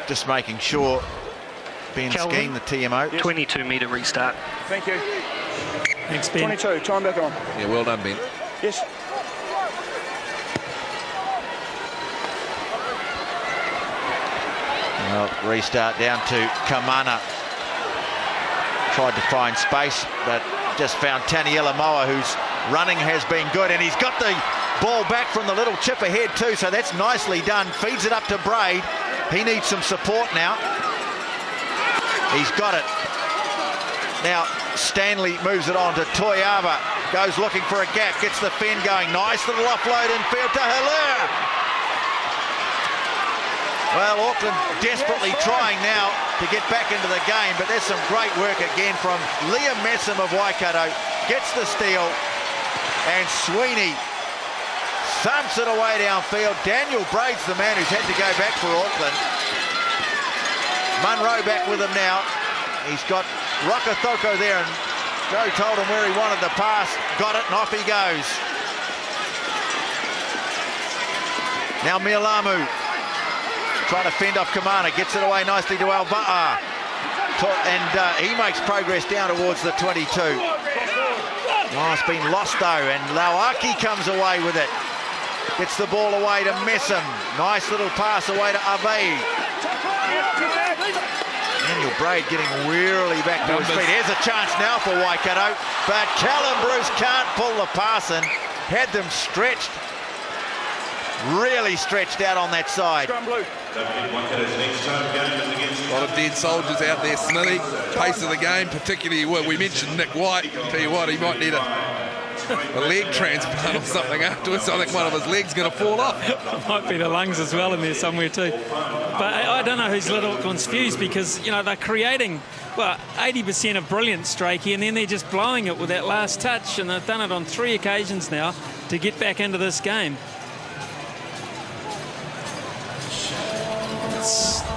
Just making sure. Ben Skeen, the TMO. 22-metre restart. Thank you. Thanks, Ben. 22, time back on. Yeah, well done, Ben. Yes. Well, restart down to Kamana. Tried to find space, but just found Taniela Moa, whose running has been good, and he's got the ball back from the little chip ahead too, so that's nicely done. Feeds it up to Braid. He needs some support now. He's got it. Now, Stanley moves it on to Toiava. Goes looking for a gap, gets the fin going. Nice little offload in field to Halur. Well, Auckland desperately trying now to get back into the game, but there's some great work again from Liam Messam of Waikato. Gets the steal, and Sweeney thumps it away downfield. Daniel Braid's the man who's had to go back for Auckland. Munro back with him now. He's got Waikato there, and Joe told him where he wanted the pass. Got it, and off he goes. Now Mialamu trying to fend off Kamana. Gets it away nicely to Alva'a. And he makes progress down towards the 22. Oh, it's been lost though, and Lauaki comes away with it. Gets the ball away to Messam. Nice little pass away to Ave. Daniel Braid getting wearily back to his feet. Here's a chance now for Waikato, but Callum Bruce can't pull the pass in. Had them stretched, really stretched out on that side. A lot of dead soldiers out there, Smithy. Pace of the game, particularly, well, we mentioned Nick White. Tell you what, he might need a leg transplant or something afterwards. I think one of his legs going to fall off. It might be the lungs as well in there somewhere too. But I don't know who's a little confused because, you know, they're creating, well, 80% of brilliance, Drakey, and then they're just blowing it with that last touch, and they've done it on 3 occasions now to get back into this game.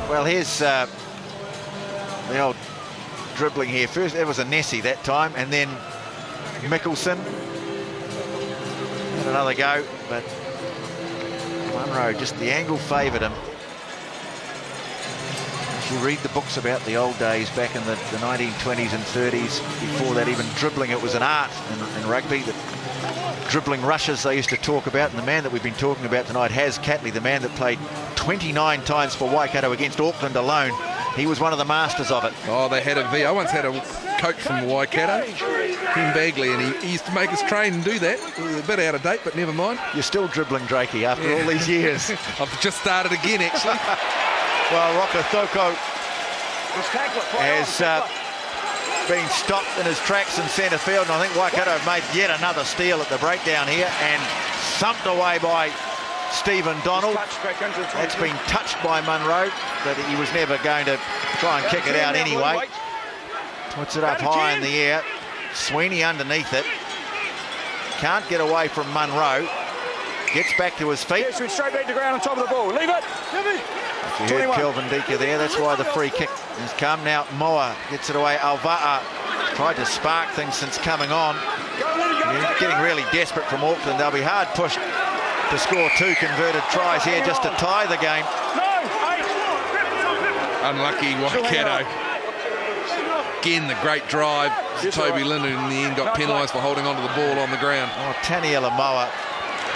Well, here's the old dribbling here. First, it was a Nessie that time, and then Mickelson. Had another go, but Munro, just the angle favoured him. If you read the books about the old days back in the 1920s and 30s, before that even dribbling, it was an art in rugby. The dribbling rushes they used to talk about, and the man that we've been talking about tonight, Has Catley, the man that played 29 times for Waikato against Auckland alone. He was one of the masters of it. Oh, they had I once had a coach from Waikato, Ken Bagley, and he used to make us train and do that. It was a bit out of date, but never mind. You're still dribbling, Drakey, after all these years. I've just started again, actually. Well, Waikato has been stopped in his tracks in centre field, and I think Waikato have made yet another steal at the breakdown here, and thumped away by Stephen Donald. That's been touched by Munro, but he was never going to try and kick it out anyway. Puts it up high in the air. Sweeney underneath it. Can't get away from Munro. Gets back to his feet. Straight back to ground on top of the ball. Leave it. You heard Kelvin Dika there. That's why the free kick has come. Now Moa gets it away. Alva'a tried to spark things since coming on. Getting really desperate from Auckland. They'll be hard pushed to score 2 converted tries here just to tie the game. Unlucky Waikato. Again, the great drive. Toby Linden in the end got penalised for holding onto the ball on the ground. Oh, Taniela Moa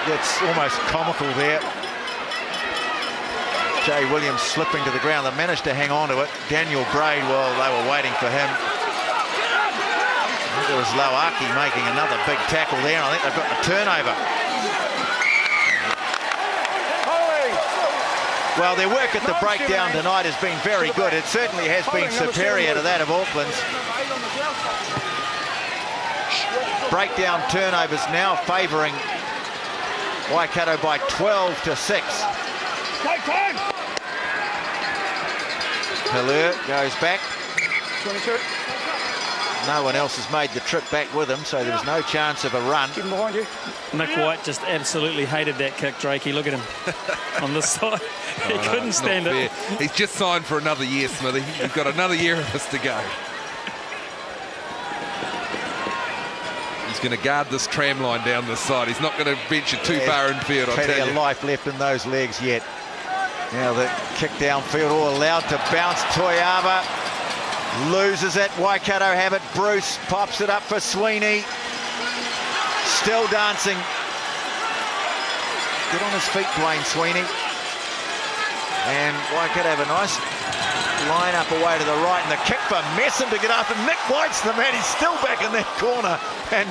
gets almost comical there. Jay Williams slipping to the ground. They managed to hang on to it. Daniel Braid, well, they were waiting for him. I think there was Lauaki making another big tackle there, and I think they've got the turnover. Well, their work at the breakdown tonight has been very good. It certainly has been superior to that of Auckland's. Breakdown turnovers now favouring Waikato by 12-6. Pelur goes back. 22. No one else has made the trip back with him, so there was no chance of a run. Get him behind you. Nick White just absolutely hated that kick, Drakey. Look at him on this side. He couldn't stand it. He's just signed for another year, Smithy. He's got another year of this to go. He's going to guard this tram line down this side. He's not going to venture too far infield, I'll tell you. Plenty of life left in those legs yet. Now the kick downfield, all allowed to bounce. Toyaba loses it. Waikato have it. Bruce pops it up for Sweeney. Still dancing. Get on his feet, Dwayne Sweeney. And Waikato have a nice line up away to the right, and the kick for Messam to get after. Nick White's the man. He's still back in that corner, and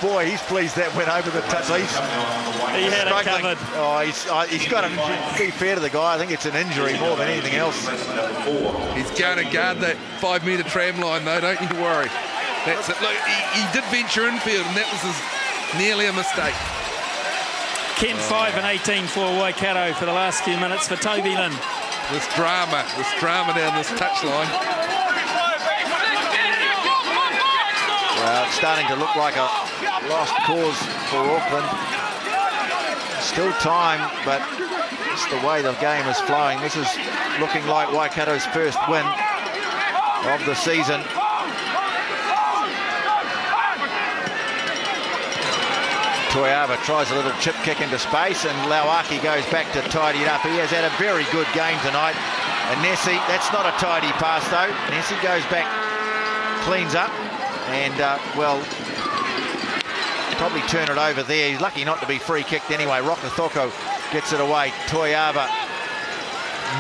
boy, he's pleased that went over the touch. He had it covered. Oh, he's got an injury. To be fair to the guy, I think it's an injury more than anything else. He's going to guard that 5-metre tram line, though. Don't you worry. That's it. Look, he did venture infield, and that was nearly a mistake. Kent 5 and 18 for Waikato for the last few minutes for Toby Lynn. This drama down this touchline. Well, it's starting to look like a lost cause for Auckland. Still time, but just the way the game is flowing. This is looking like Waikato's first win of the season. Toiava tries a little chip kick into space, and Auck goes back to tidy it up. He has had a very good game tonight. And Nessie, that's not a tidy pass though. Nessie goes back, cleans up, and well, probably turn it over there. He's lucky not to be free kicked anyway. Rokethoko gets it away. Toiava,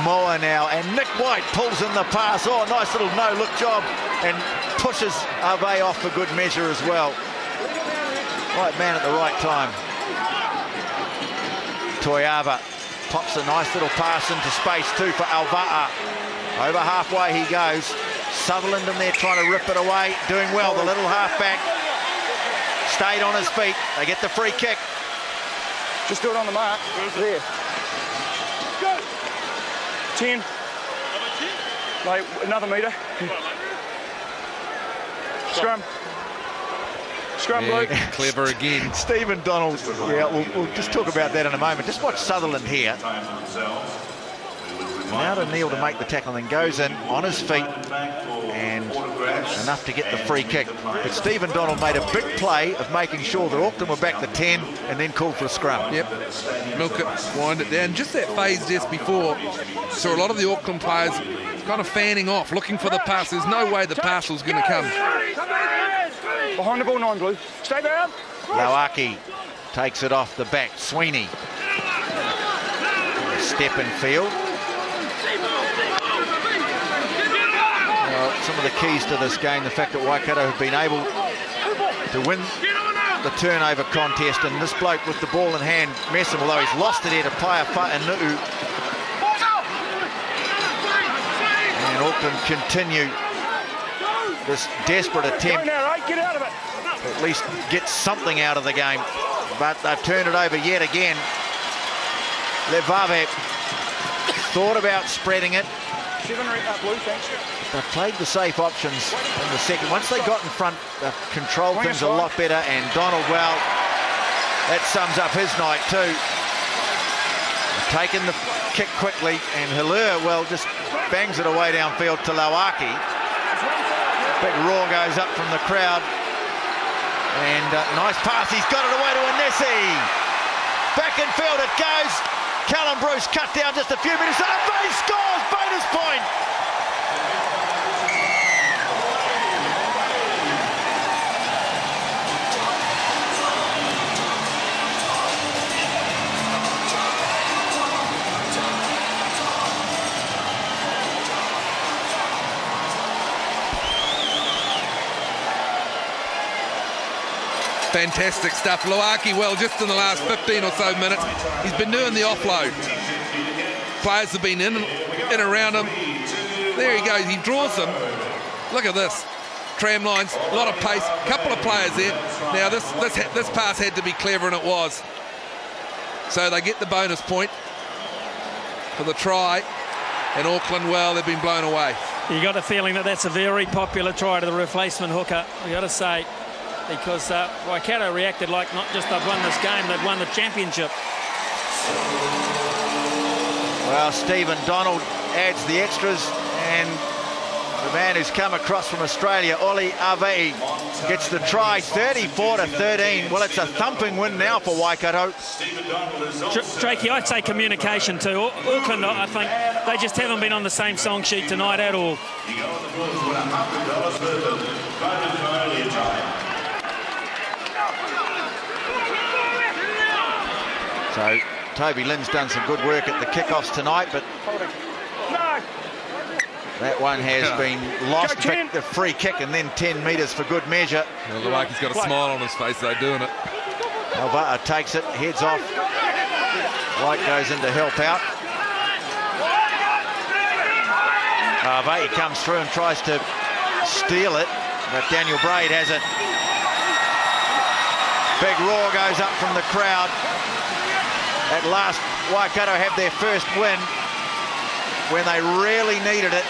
Moa now, and Nick White pulls in the pass. Oh, nice little no-look job, and pushes Ave off for good measure as well. Right man at the right time. Toiava pops a nice little pass into space too for Alva'a. Over halfway he goes. Sutherland in there trying to rip it away. Doing well, the little halfback. Stayed on his feet. They get the free kick. Just do it on the mark. There. 10. Like another metre. Scrum. Scrum, yeah, Luke. Clever again. Stephen Donald. Yeah, we'll just talk about that in a moment. Just watch Sutherland here. Now to Neil to make the tackle, and goes in on his feet and enough to get the free kick. But Stephen Donald made a big play of making sure that Auckland were back to 10 and then called for a scrum. Yep, milk it, wind it down. Just that phase just before, saw a lot of the Auckland players kind of fanning off, looking for the pass. There's no way the pass was going to come. Behind the ball, 9 blue. Stay down. Auck takes it off the back. Sweeney. Step in field. Well, some of the keys to this game, the fact that Waikato have been able to win the turnover contest, and this bloke with the ball in hand, Messam, although he's lost it here to Paia Fa'anu'u. And Auckland continue this desperate attempt Get out of it. to at least get something out of the game. But they've turned it over yet again. Levave thought about spreading it. 7 blue, thanks. They played the safe options in the second. Once they got in front, they controlled things a lot better. And Donald, well, that sums up his night too. Taking the kick quickly, and Hilaire, well, just bangs it away downfield to Lauaki. Big roar goes up from the crowd. And nice pass, he's got it away to Anesi. Back in field it goes. Callum Bruce cut down just a few minutes. And Bay scores, bonus point. Fantastic stuff. Lauaki, well, just in the last 15 or so minutes, he's been doing the offload. Players have been in around him. There he goes, he draws them. Look at this. Tram lines, a lot of pace, couple of players there. Now this pass had to be clever, and it was. So they get the bonus point for the try. And Auckland, well, they've been blown away. You got a feeling that that's a very popular try to the replacement hooker, you got to say. Because Waikato reacted like not just they've won this game, they've won the championship. Well, Stephen Donald adds the extras, and the man who's come across from Australia, Oli Avei, gets the try, 34-13. Well, it's a thumping win now for Waikato. Drakey, I'd say communication too. Auckland, I think, they just haven't been on the same song sheet tonight at all. So Toby Lynn's done some good work at the kickoffs tonight, but that one has been lost. The free kick, and then 10 metres for good measure. Well, Lauaki's got a smile on his face, though, doing it. Alva'a takes it, heads off. White goes in to help out. Alva'a comes through and tries to steal it, but Daniel Braid has it. Big roar goes up from the crowd. At last, Waikato have their first win when they really needed it.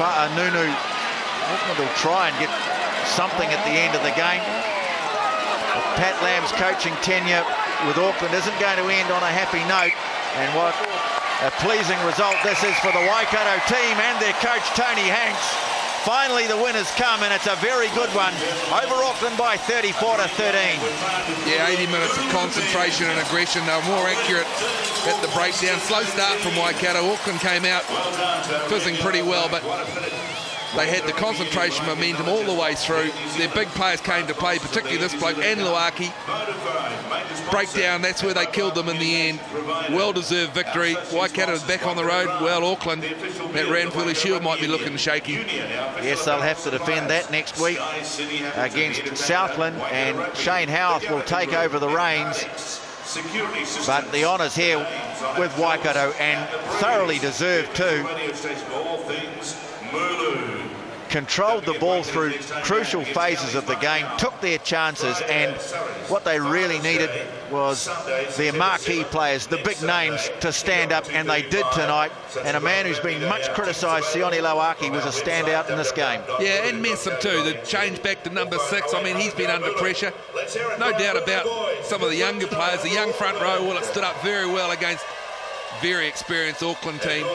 Fa'anunu will try and get something at the end of the game. Pat Lamb's coaching tenure with Auckland isn't going to end on a happy note, and what a pleasing result this is for the Waikato team and their coach Tony Hanks. Finally the win has come, and it's a very good one over Auckland by 34-13. Yeah, 80 minutes of concentration and aggression. They were more accurate at the breakdown. Slow start from Waikato. Auckland came out fizzing pretty well, but they had the concentration momentum all the way through. Their big players came to play, particularly this bloke and Luaki. Breakdown, that's where they killed them in the end. Well-deserved victory. Waikato is back on the road. Well, Auckland, that Ranfurly Shield might be looking shaky. Yes, they'll have to defend that next week against Southland, and Shane Howarth will take over the reins. But the honours here with Waikato, and thoroughly deserved too. Controlled the ball through crucial phases of the game, took their chances, and what they really needed was their marquee players, the big names, to stand up, and they did tonight. And a man who's been much criticised, Sione Lauaki, was a standout in this game. Yeah, and Messam too, the change back to number 6. I mean, he's been under pressure. No doubt about some of the younger players. The young front row, well, it stood up very well against very experienced Auckland team.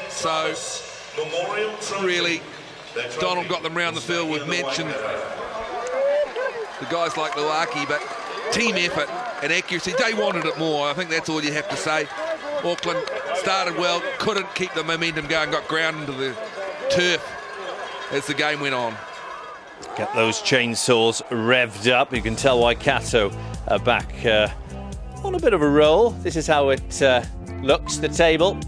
So really, Donald got them round the field. We've mentioned the guys like Luaki, but team effort and accuracy, they wanted it more. I think that's all you have to say. Auckland started well, couldn't keep the momentum going, got ground into the turf as the game went on. Get those chainsaws revved up. You can tell Waikato are back on a bit of a roll. This is how it looks, the table.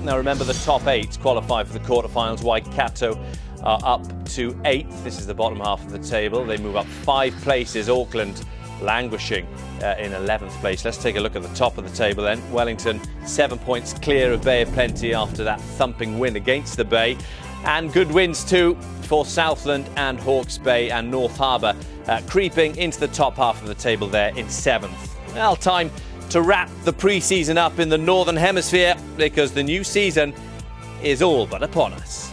Now remember, the top 8 qualify for the quarterfinals. Waikato are up to 8th. This is the bottom half of the table. They move up 5 places. Auckland languishing in 11th place. Let's take a look at the top of the table then. Wellington 7 points clear of Bay of Plenty after that thumping win against the Bay. And good wins too for Southland and Hawke's Bay, and North Harbour creeping into the top half of the table there in 7th. Well, time to wrap the pre-season up in the Northern Hemisphere, because the new season is all but upon us.